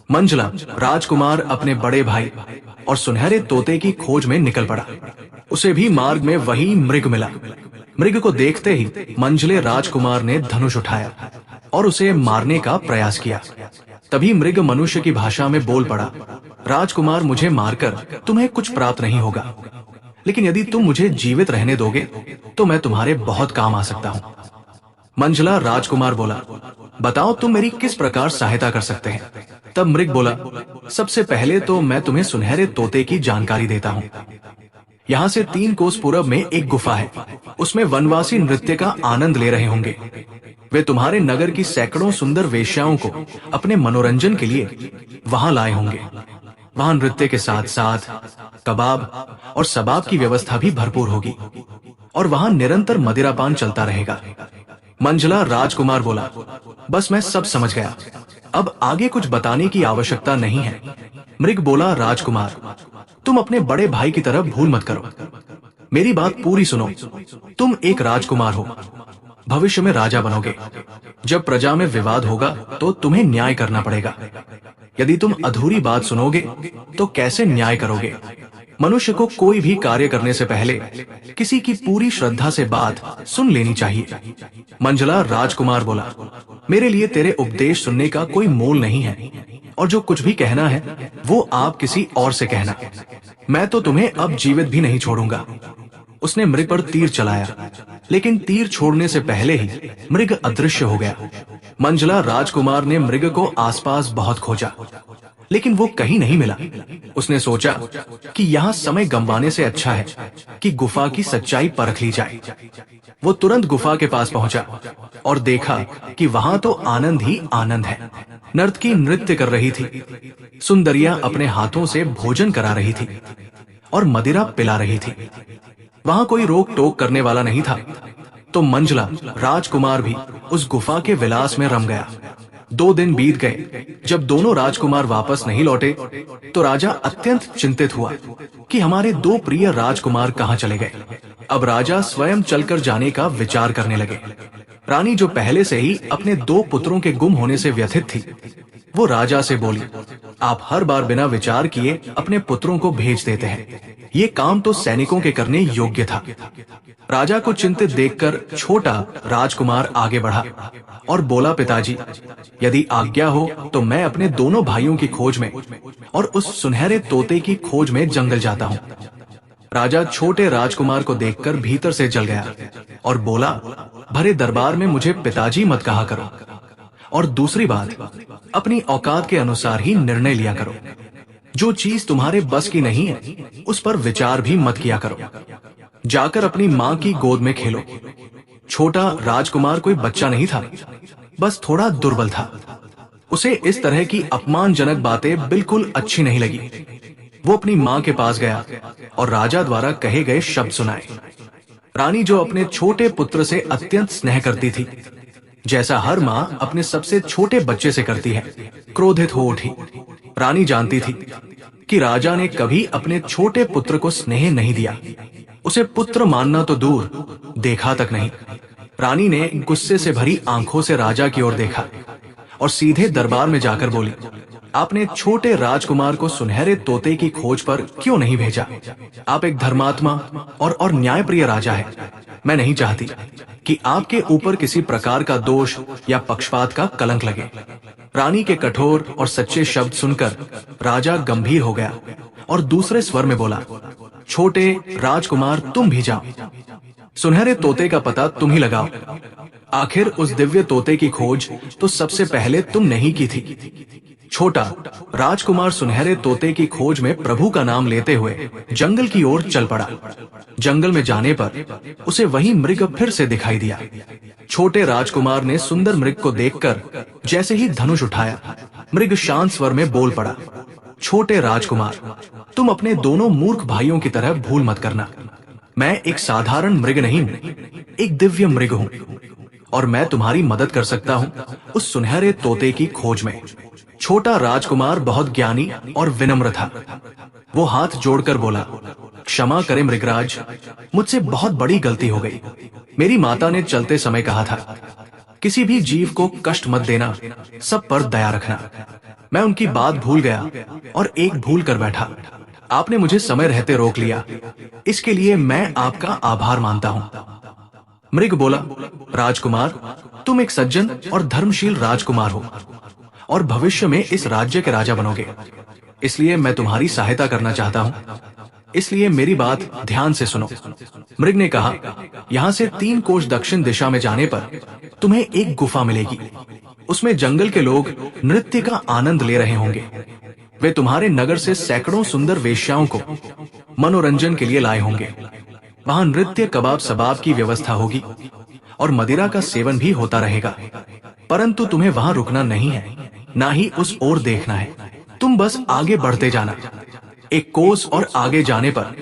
मंझला राजकुमार अपने बड़े भाई और सुनहरे तोते की खोज में निकल पड़ा। उसे भी मार्ग में वही मृग मिला। मृग को देखते ही मंझले राजकुमार ने धनुष उठाया और उसे मारने का प्रयास किया। तभी मृग मनुष्य की भाषा में बोल पड़ा, राजकुमार, मुझे मारकर तुम्हें कुछ प्राप्त नहीं होगा, लेकिन यदि तुम मुझे जीवित रहने दोगे तो मैं तुम्हारे बहुत काम आ सकता हूँ। मंझला राजकुमार बोला, बताओ तुम मेरी किस प्रकार सहायता कर सकते हैं। तब मृग बोला, सबसे पहले तो मैं तुम्हें सुनहरे तोते की जानकारी देता हूँ। यहाँ से 3 कोस पूरब में एक गुफा है। उसमें वनवासी नृत्य का आनंद ले रहे होंगे। वे तुम्हारे नगर की सैकड़ों सुंदर वेश्याओं को अपने मनोरंजन के लिए वहां लाए होंगे। वहां नृत्य के साथ साथ कबाब और सबाब की व्यवस्था भी भरपूर होगी और वहां निरंतर मदिरापान चलता रहेगा। मंझला राजकुमार बोला, बस मैं सब समझ गया, अब आगे कुछ बताने की आवश्यकता नहीं है। मृग बोला, राजकुमार, तुम अपने बड़े भाई की तरह भूल मत करो। मेरी बात पूरी सुनो। तुम एक राजकुमार हो, भविष्य में राजा बनोगे। जब प्रजा में विवाद होगा तो तुम्हें न्याय करना पड़ेगा। यदि तुम अधूरी बात सुनोगे तो कैसे न्याय करोगे। मनुष्य को कोई भी कार्य करने से पहले किसी की पूरी श्रद्धा से बात सुन लेनी चाहिए। मंझला राजकुमार बोला, मेरे लिए तेरे उपदेश सुनने का कोई मोल नहीं है, और जो कुछ भी कहना है वो आप किसी और से कहना। मैं तो तुम्हें अब जीवित भी नहीं छोड़ूंगा। उसने मृग पर तीर चलाया, लेकिन तीर छोड़ने से पहले ही मृग अदृश्य हो गया। मंझला राजकुमार ने मृग को आसपास बहुत खोजा, लेकिन वो कहीं नहीं मिला। उसने सोचा कि यहाँ समय गंवाने से अच्छा है कि गुफा की सच्चाई परख ली जाए। वो तुरंत गुफा के पास पहुंचा और देखा कि वहां तो आनंद ही आनंद है। नर्तकी नृत्य कर रही थी, सुंदरियां अपने हाथों से भोजन करा रही थी और मदिरा पिला रही थी। वहां कोई रोक टोक करने वाला नहीं था। तो मंझला राजकुमार भी उस गुफा के विलास में रम गया। 2 दिन बीत गए। जब दोनों राजकुमार वापस नहीं लौटे तो राजा अत्यंत चिंतित हुआ कि हमारे 2 प्रिय राजकुमार कहाँ चले गए। अब राजा स्वयं चलकर जाने का विचार करने लगे। रानी, जो पहले से ही अपने 2 पुत्रों के गुम होने से व्यथित थी, वो राजा से बोली, आप हर बार बिना विचार किए अपने पुत्रों को भेज देते हैं। ये काम तो सैनिकों के करने योग्य था। राजा को चिंतित देखकर छोटा राजकुमार आगे बढ़ा और बोला, पिताजी, यदि आज्ञा हो तो मैं अपने दोनों भाइयों की खोज में और उस सुनहरे तोते की खोज में जंगल जाता हूँ। राजा छोटे राजकुमार को देखकर भीतर से जल गया और बोला, भरे दरबार में मुझे पिताजी मत कहा करो, और दूसरी बात, अपनी औकात के अनुसार ही निर्णय लिया करो। जो चीज तुम्हारे बस की नहीं है उस पर विचार भी मत किया करो। जाकर अपनी माँ की गोद में खेलो। छोटा राजकुमार कोई बच्चा नहीं था, बस थोड़ा दुर्बल था। उसे इस तरह की अपमानजनक बातें बिल्कुल अच्छी नहीं लगी। वो अपनी माँ के पास गया और राजा द्वारा कहे गए शब्द सुनाए। रानी, जो अपने छोटे पुत्र से अत्यंत स्नेह करती थी, जैसा हर माँ अपने सबसे छोटे बच्चे से करती है, क्रोधित हो उठी। रानी जानती थी कि राजा ने कभी अपने छोटे पुत्र को स्नेह नहीं दिया। उसे पुत्र मानना तो दूर, देखा तक नहीं। रानी ने गुस्से से भरी आंखों से राजा की ओर देखा और सीधे दरबार में जाकर बोली, आपने छोटे राजकुमार को सुनहरे तोते की खोज पर क्यों नहीं भेजा? आप एक धर्मात्मा और न्यायप्रिय राजा है। मैं नहीं चाहती कि आपके ऊपर किसी प्रकार का दोष या पक्षपात का कलंक लगे। रानी के कठोर और सच्चे शब्द सुनकर राजा गंभीर हो गया और दूसरे स्वर में बोला, छोटे राजकुमार, तुम भी जाओ। सुनहरे तोते का पता तुम ही लगाओ। आखिर उस दिव्य तोते की खोज तो सबसे पहले तुमने ही की थी। छोटा राजकुमार सुनहरे तोते की खोज में प्रभु का नाम लेते हुए जंगल की ओर चल पड़ा। जंगल में जाने पर उसे वही मृग फिर से दिखाई दिया। छोटे राजकुमार ने सुंदर मृग को देखकर जैसे ही धनुष उठाया, मृग शांत स्वर में बोल पड़ा, छोटे राजकुमार, तुम अपने दोनों मूर्ख भाइयों की तरह भूल मत करना। मैं एक साधारण मृग नहीं हूँ, एक दिव्य मृग हूँ, और मैं तुम्हारी मदद कर सकता हूँ उस सुनहरे तोते की खोज में। छोटा राजकुमार बहुत ज्ञानी और विनम्र था। वो हाथ जोड़कर बोला, क्षमा करें मृगराज, मुझसे बहुत बड़ी गलती हो गई। मेरी माता ने चलते समय कहा था, किसी भी जीव को कष्ट मत देना, सब पर दया रखना। मैं उनकी बात भूल गया और एक भूल कर बैठा। आपने मुझे समय रहते रोक लिया, इसके लिए मैं आपका आभार मानता हूं। मृग बोला, राजकुमार, तुम एक सज्जन और धर्मशील राजकुमार हो और भविष्य में इस राज्य के राजा बनोगे, इसलिए मैं तुम्हारी सहायता करना चाहता हूं। इसलिए मेरी बात ध्यान से सुनो। मृग ने कहा, यहां से 3 कोस दक्षिण दिशा में जाने पर तुम्हें एक गुफा मिलेगी। उसमें जंगल के लोग नृत्य का आनंद ले रहे होंगे। वे तुम्हारे नगर से सैकड़ों सुंदर वेश्याओं को मनोरंजन के लिए लाए होंगे। वहां नृत्य, कबाब सबाब की व्यवस्था होगी और मदिरा का सेवन भी होता रहेगा। परंतु तुम्हें वहां रुकना नहीं है, ना ही उस ओर देखना है। तुम बस आगे बढ़ते जाना। 1 कोस और आगे जाने पर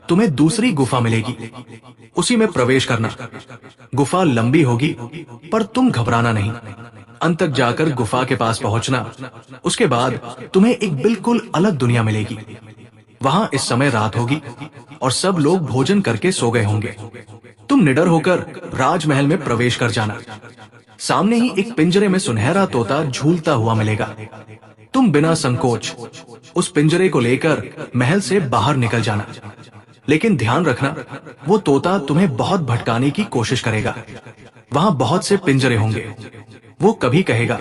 तुम्हें दूसरी गुफा मिलेगी, उसी में प्रवेश करना। गुफा लंबी होगी, पर तुम घबराना नहीं। अंत तक जाकर गुफा के पास पहुंचना। उसके बाद तुम्हें एक बिल्कुल अलग दुनिया मिलेगी। वहां इस समय रात होगी और सब लोग भोजन करके सो गए होंगे। तुम निडर होकर राजमहल में प्रवेश कर जाना। सामने ही एक पिंजरे में सुनहरा तोता झूलता हुआ मिलेगा। तुम बिना संकोच उस पिंजरे को लेकर महल से बाहर निकल जाना। लेकिन ध्यान रखना, वो तोता तुम्हें बहुत भटकाने की कोशिश करेगा। वहां बहुत से पिंजरे होंगे। वो कभी कहेगा,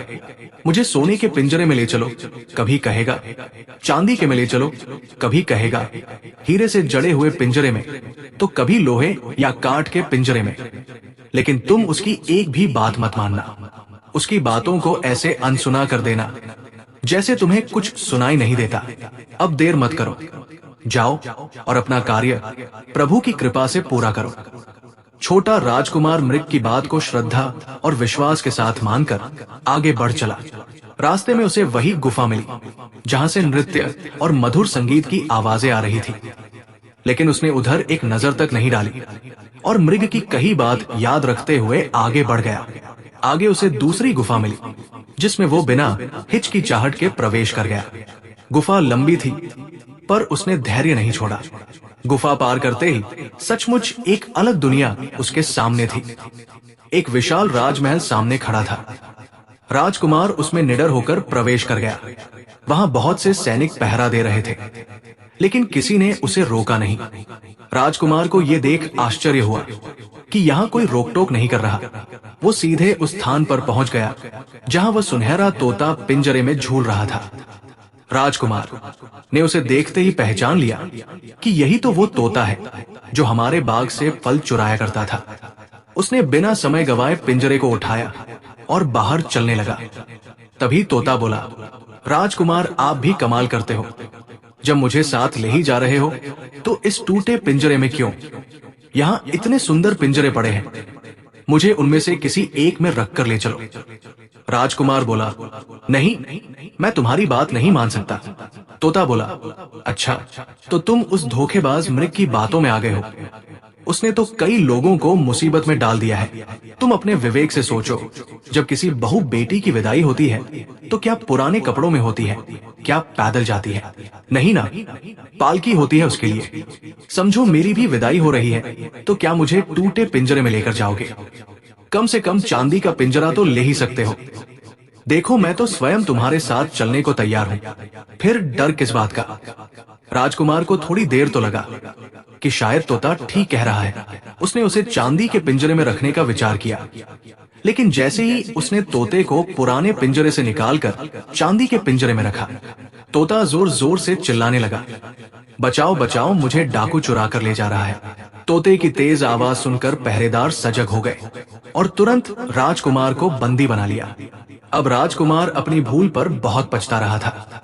मुझे सोने के पिंजरे में ले चलो, कभी कहेगा चांदी के में ले चलो, कभी कहेगा हीरे से जड़े हुए पिंजरे में, तो कभी लोहे या काठ के पिंजरे में। लेकिन तुम उसकी एक भी बात मत मानना। उसकी बातों को ऐसे अनसुना कर देना जैसे तुम्हें कुछ सुनाई नहीं देता। अब देर मत करो, जाओ और अपना कार्य प्रभु की कृपा से पूरा करो। छोटा राजकुमार मृग की बात को श्रद्धा और विश्वास के साथ मानकर आगे बढ़ चला। रास्ते में उसे वही गुफा मिली जहां से नृत्य और मधुर संगीत की आवाजें आ रही थी। लेकिन उसने उधर एक नजर तक नहीं डाली और मृग की कही बात याद रखते हुए आगे बढ़ गया। आगे उसे दूसरी गुफा मिली जिसमें वो बिना हिचकिचाहट के प्रवेश कर गया। गुफा लंबी थी, पर उसने धैर्य नहीं छोड़ा। गुफा पार करते ही सचमुच एक अलग दुनिया उसके सामने थी। एक विशाल राजमहल सामने खड़ा था। राजकुमार उसमें निडर होकर प्रवेश कर गया। वहां बहुत से सैनिक पहरा दे रहे थे, लेकिन किसी ने उसे रोका नहीं। राजकुमार को यह देख आश्चर्य हुआ कि यहाँ कोई रोक टोक नहीं कर रहा। वो सीधे उस स्थान पर पहुंच गया जहां वह सुनहरा तोता पिंजरे में झूल रहा था। राजकुमार ने उसे देखते ही पहचान लिया कि यही तो वो तोता है जो हमारे बाग से फल चुराया करता था। उसने बिना समय गवाए पिंजरे को उठाया और बाहर चलने लगा। तभी तोता बोला, राजकुमार, आप भी कमाल करते हो। जब मुझे साथ ले ही जा रहे हो तो इस टूटे पिंजरे में क्यों? यहाँ इतने सुंदर पिंजरे पड़े हैं, मुझे उनमें से किसी एक में रखकर ले चलो। राजकुमार बोला, नहीं, मैं तुम्हारी बात नहीं मान सकता। तोता बोला, अच्छा, तो तुम उस धोखेबाज मृग की बातों में आ गए हो। उसने तो कई लोगों को मुसीबत में डाल दिया है। तुम अपने विवेक से सोचो, जब किसी बहू बेटी की विदाई होती है तो क्या पुराने कपड़ों में होती है? क्या पैदल जाती है? नहीं ना, पालकी होती है उसके लिए। समझो मेरी भी विदाई हो रही है तो क्या मुझे टूटे पिंजरे में लेकर जाओगे? कम से कम चांदी का पिंजरा तो ले ही सकते हो। देखो, मैं तो स्वयं तुम्हारे साथ चलने को तैयार हूं, फिर डर किस बात का? राजकुमार को थोड़ी देर तो लगा कि शायद तोता ठीक कह रहा है। उसने उसे चांदी के पिंजरे में रखने का विचार किया, लेकिन जैसे ही उसने तोते को पुराने पिंजरे से निकालकर चांदी के पिंजरे में रखा, तोता जोर जोर से चिल्लाने लगा, बचाओ बचाओ, मुझे डाकू चुरा कर ले जा रहा है। तोते की तेज आवाज सुनकर पहरेदार सजग हो गए और तुरंत राजकुमार को बंदी बना लिया। अब राजकुमार अपनी भूल पर बहुत पछता रहा था।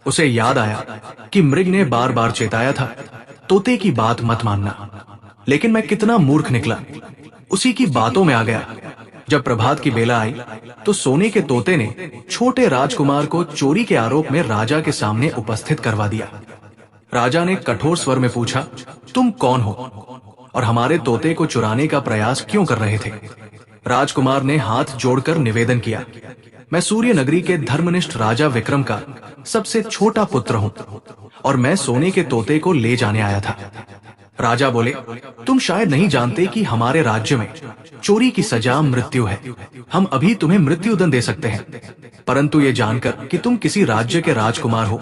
उसे याद आया कि मृग ने बार बार चेताया था, तोते की बात मत मानना। लेकिन मैं कितना मूर्ख निकला, उसी की बातों में आ गया। जब प्रभात की बेला आई तो सोने के तोते ने छोटे राजकुमार को चोरी के आरोप में राजा के सामने उपस्थित करवा दिया। राजा ने कठोर स्वर में पूछा, तुम कौन हो और हमारे तोते को चुराने का प्रयास क्यों कर रहे थे? राजकुमार ने हाथ जोड़कर निवेदन किया, मैं सूर्य नगरी के धर्मनिष्ठ राजा विक्रम का सबसे छोटा पुत्र हूँ और मैं सोने के तोते को ले जाने आया था। राजा बोले, तुम शायद नहीं जानते कि हमारे राज्य में चोरी की सजा मृत्यु है। हम अभी तुम्हें मृत्युदंड दे सकते हैं, परंतु ये जानकर कि तुम किसी राज्य के राजकुमार हो,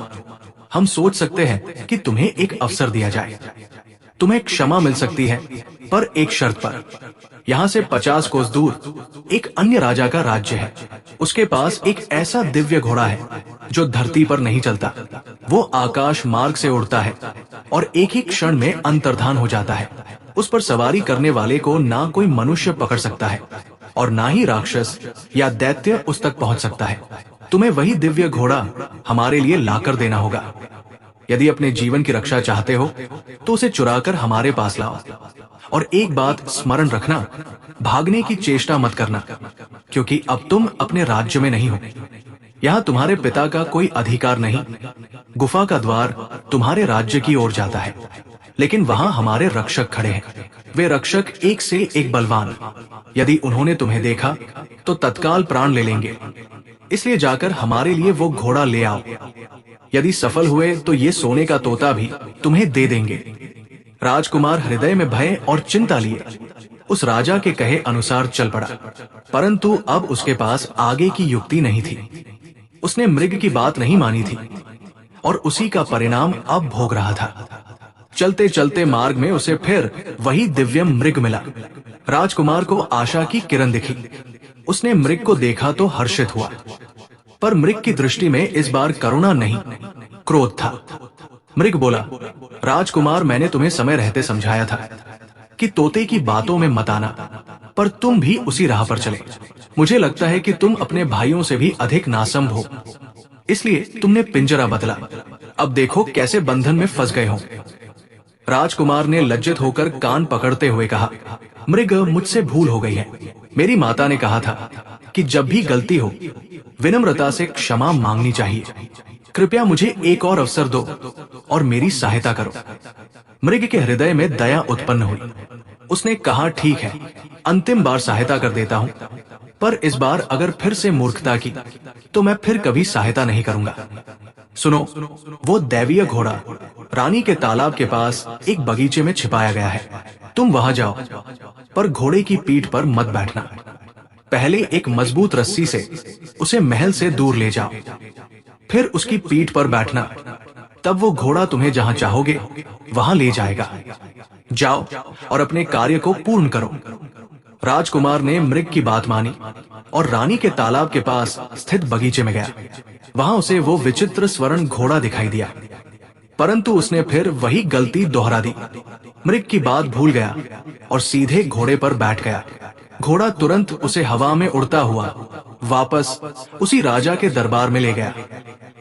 हम सोच सकते हैं कि तुम्हें एक अवसर दिया जाए। तुम्हें क्षमा मिल सकती है, पर एक शर्त पर। यहाँ से 50 कोस दूर एक अन्य राजा का राज्य है। उसके पास एक ऐसा दिव्य घोड़ा है जो धरती पर नहीं चलता। वो आकाश मार्ग से उड़ता है और एक ही क्षण में अंतर्धान हो जाता है। उस पर सवारी करने वाले को ना कोई मनुष्य पकड़ सकता है और ना ही राक्षस या दैत्य उस तक पहुंच सकता है। तुम्हें वही दिव्य घोड़ा हमारे लिए लाकर देना होगा। यदि अपने जीवन की रक्षा चाहते हो तो उसे चुराकर हमारे पास लाओ। और एक बात स्मरण रखना, भागने की चेष्टा मत करना, क्योंकि अब तुम अपने राज्य में नहीं हो। यहाँ तुम्हारे पिता का कोई अधिकार नहीं। गुफा का द्वार तुम्हारे राज्य की ओर जाता है, लेकिन वहाँ हमारे रक्षक खड़े हैं। वे रक्षक एक से एक बलवान। यदि उन्होंने तुम्हें देखा तो तत्काल प्राण ले लेंगे। इसलिए जाकर हमारे लिए वो घोड़ा ले आओ। यदि सफल हुए तो ये सोने का तोता भी तुम्हें दे देंगे। राजकुमार हृदय में भय और चिंता लिए उस राजा के कहे अनुसार चल पड़ा, परंतु अब उसके पास आगे की युक्ति नहीं थी। उसने मृग की बात नहीं मानी थी और उसी का परिणाम अब भोग रहा था। चलते चलते मार्ग में उसे फिर वही दिव्य मृग मिला। राजकुमार को आशा की किरण दिखी। उसने मृग को देखा तो हर्षित हुआ, पर मृग की दृष्टि में इस बार करुणा नहीं, क्रोध था। मृग बोला, राजकुमार, मैंने तुम्हें समय रहते समझाया था कि तोते की बातों में मत आना, पर तुम भी उसी राह पर चले। मुझे लगता है कि तुम अपने भाइयों से भी अधिक नासंभ हो, इसलिए तुमने पिंजरा बदला। अब देखो कैसे बंधन में फंस गए हो। राजकुमार ने लज्जित होकर कान पकड़ते हुए कहा, मृग, मुझसे भूल हो गई है। मेरी माता ने कहा था कि जब भी गलती हो विनम्रता से क्षमा मांगनी चाहिए। कृपया मुझे एक और अवसर दो और मेरी सहायता करो। मृग के हृदय में दया उत्पन्न हुई। उसने कहा, ठीक है, अंतिम बार सहायता कर देता हूँ, पर इस बार अगर फिर से मूर्खता की तो मैं फिर कभी सहायता नहीं करूंगा। सुनो, वो दैवीय घोड़ा रानी के तालाब के पास एक बगीचे में छिपाया गया है। तुम वहां जाओ, पर घोड़े की पीठ पर मत बैठना। पहले एक मजबूत रस्सी से उसे महल से दूर ले जाओ, फिर उसकी पीठ पर बैठना। तब वो घोड़ा तुम्हें जहां चाहोगे वहां ले जाएगा। जाओ और अपने कार्य को पूर्ण करो। राजकुमार ने मृग की बात मानी और रानी के तालाब के पास स्थित बगीचे में गया। वहां उसे वो विचित्र स्वर्ण घोड़ा दिखाई दिया, परंतु उसने फिर वही गलती दोहरा दी। मृग की बात भूल गया और सीधे घोड़े पर बैठ गया। घोड़ा तुरंत उसे हवा में उड़ता हुआ वापस उसी राजा के दरबार में ले गया।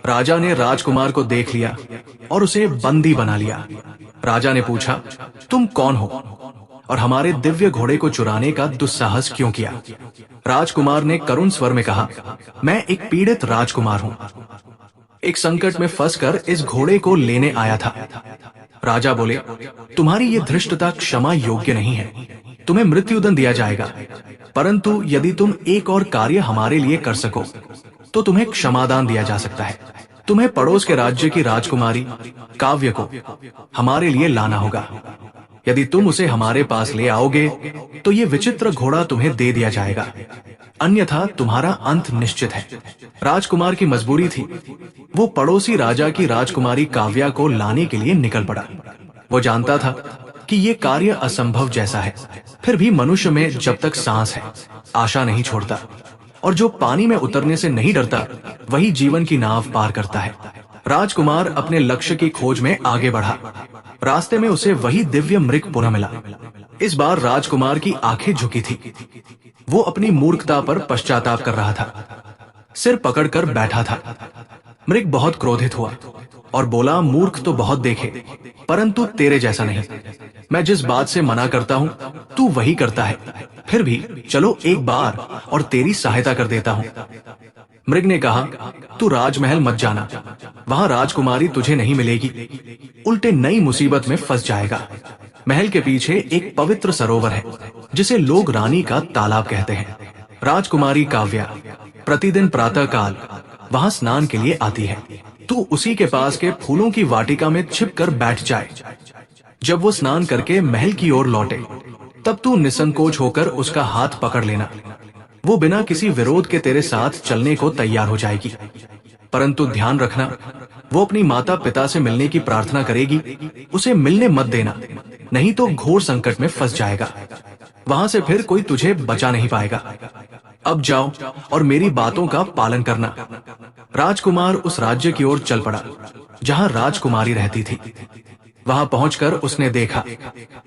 राजा ने राजकुमार को देख लिया और उसे बंदी बना लिया। राजा ने पूछा, तुम कौन हो और हमारे दिव्य घोड़े को चुराने का दुस्साहस क्यों किया? राजकुमार ने करुण स्वर में कहा, मैं एक पीड़ित राजकुमार हूँ। एक संकट में फंसकर इस घोड़े को लेने आया था। राजा बोले, तुम्हारी ये धृष्टता क्षमा योग्य नहीं है। तुम्हें मृत्युदंड दिया जाएगा, परंतु यदि तुम एक और कार्य हमारे लिए कर सको तो तुम्हें क्षमादान दिया जा सकता है। तुम्हें पड़ोस के राज्य की राजकुमारी काव्य को हमारे लिए लाना होगा। यदि तुम उसे हमारे पास ले आओगे तो ये विचित्र घोड़ा तुम्हें दे दिया जाएगा, अन्यथा तुम्हारा अंत निश्चित है। राजकुमार की मजबूरी थी। वो पड़ोसी राजा की राजकुमारी काव्या को लाने के लिए निकल पड़ा। वो जानता था कि ये कार्य असंभव जैसा है, फिर भी मनुष्य में जब तक सांस है आशा नहीं छोड़ता, और जो पानी में उतरने से नहीं डरता वही जीवन की नाव पार करता है। राजकुमार अपने लक्ष्य की खोज में आगे बढ़ा। रास्ते में उसे वही दिव्य मृग पुनः मिला। इस बार राजकुमार की आंखें झुकी थी। वो अपनी मूर्खता पर पश्चाताप कर रहा था, सिर पकड़कर बैठा था। मृग बहुत क्रोधित हुआ और बोला, मूर्ख तो बहुत देखे, परंतु तेरे जैसा नहीं। मैं जिस बात से मना करता हूँ तू वही करता है। फिर भी चलो एक बार और तेरी सहायता कर देता हूँ। मृग ने कहा, तू राजमहल मत जाना, वहां राजकुमारी तुझे नहीं मिलेगी, उल्टे नई मुसीबत में फंस जाएगा। महल के पीछे एक पवित्र सरोवर है जिसे लोग रानी का तालाब कहते हैं। राजकुमारी काव्या प्रतिदिन प्रातः काल वहां स्नान के लिए आती है। तू उसी के पास के फूलों की वाटिका में छिपकर बैठ जाए। जब वो स्नान करके महल की ओर लौटे, तब तू निसंकोच होकर उसका हाथ पकड़ लेना। वो बिना किसी विरोध के तेरे साथ चलने को तैयार हो जाएगी। परंतु ध्यान रखना, वो अपनी माता पिता से मिलने की प्रार्थना करेगी, उसे मिलने मत देना, नहीं तो घोर संकट में फंस जाएगा। वहां से फिर कोई तुझे बचा नहीं पाएगा। अब जाओ और मेरी बातों का पालन करना। राजकुमार उस राज्य की ओर चल पड़ा जहां राजकुमारी रहती थी। वहां पहुंचकर उसने देखा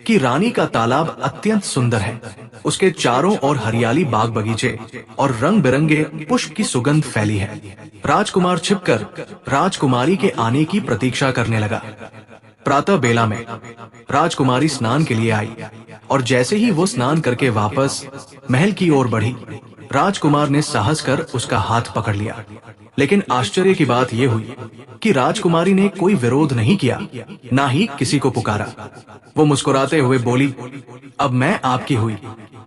कि रानी का तालाब अत्यंत सुंदर है। उसके चारों ओर हरियाली, बाग बगीचे और रंग बिरंगे पुष्प की सुगंध फैली है। राजकुमार छिपकर राजकुमारी के आने की प्रतीक्षा करने लगा। प्रातः बेला में राजकुमारी स्नान के लिए आई और जैसे ही वो स्नान करके वापस महल की ओर बढ़ी, राजकुमार ने साहस कर उसका हाथ पकड़ लिया। लेकिन आश्चर्य की बात यह हुई कि राजकुमारी ने कोई विरोध नहीं किया, ना ही किसी को पुकारा। वो मुस्कुराते हुए बोली, अब मैं आपकी हुई,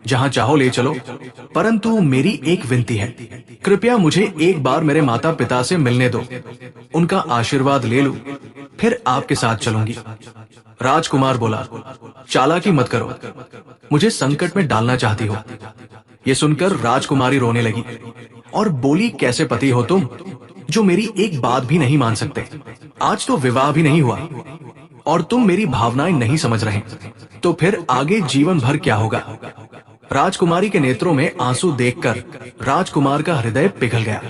जहां चाहो ले चलो, परंतु मेरी एक विनती है, कृपया मुझे एक बार मेरे माता पिता से मिलने दो, उनका आशीर्वाद ले लूं, फिर आपके साथ चलूंगी। राजकुमार बोला, चालाकी मत करो, मुझे संकट में डालना चाहती हो। ये सुनकर राजकुमारी रोने लगी और बोली, कैसे पति हो तुम जो मेरी एक बात भी नहीं मान सकते। आज तो विवाह भी नहीं हुआ और तुम मेरी भावनाएं नहीं समझ रहे, तो फिर आगे जीवन भर क्या होगा। राजकुमारी के नेत्रों में आंसू देखकर राजकुमार का हृदय पिघल गया।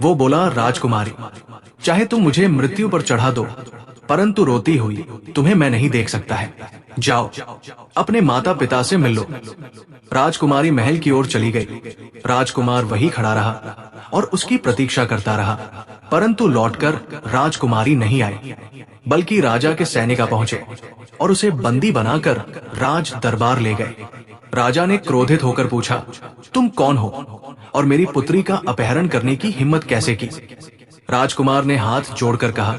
वो बोला, राजकुमारी, चाहे तुम मुझे मृत्यु पर चढ़ा दो, परंतु रोती हुई तुम्हें मैं नहीं देख सकता है। जाओ अपने माता पिता से मिल लो। राजकुमारी महल की ओर चली गई। राजकुमार वहीं खड़ा रहा और उसकी प्रतीक्षा करता रहा, परंतु लौटकर राजकुमारी नहीं आई, बल्कि राजा के सैनिक पहुंचे और उसे बंदी बनाकर राज दरबार ले गए। राजा ने क्रोधित होकर पूछा, तुम कौन हो और मेरी पुत्री का अपहरण करने की हिम्मत कैसे की। राजकुमार ने हाथ जोड़कर कहा,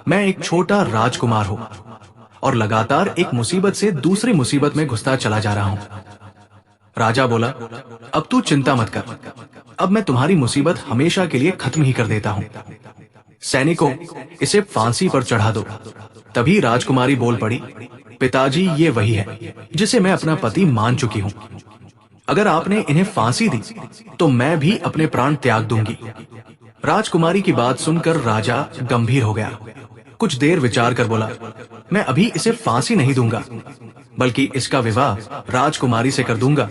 मैं एक छोटा राजकुमार हूं और लगातार एक मुसीबत से दूसरी मुसीबत में घुसता चला जा रहा हूं। राजा बोला, अब तू चिंता मत कर, अब मैं तुम्हारी मुसीबत हमेशा के लिए खत्म ही कर देता हूं। सैनिकों, इसे फांसी पर चढ़ा दो। तभी राजकुमारी बोल पड़ी, पिताजी, ये वही है जिसे मैं अपना पति मान चुकी हूं। अगर आपने इन्हें फांसी दी तो मैं भी अपने प्राण त्याग दूंगी। राजकुमारी की बात सुनकर राजा गंभीर हो गया। कुछ देर विचार कर बोला, मैं अभी इसे फांसी नहीं दूंगा, बल्कि इसका विवाह राजकुमारी से कर दूंगा,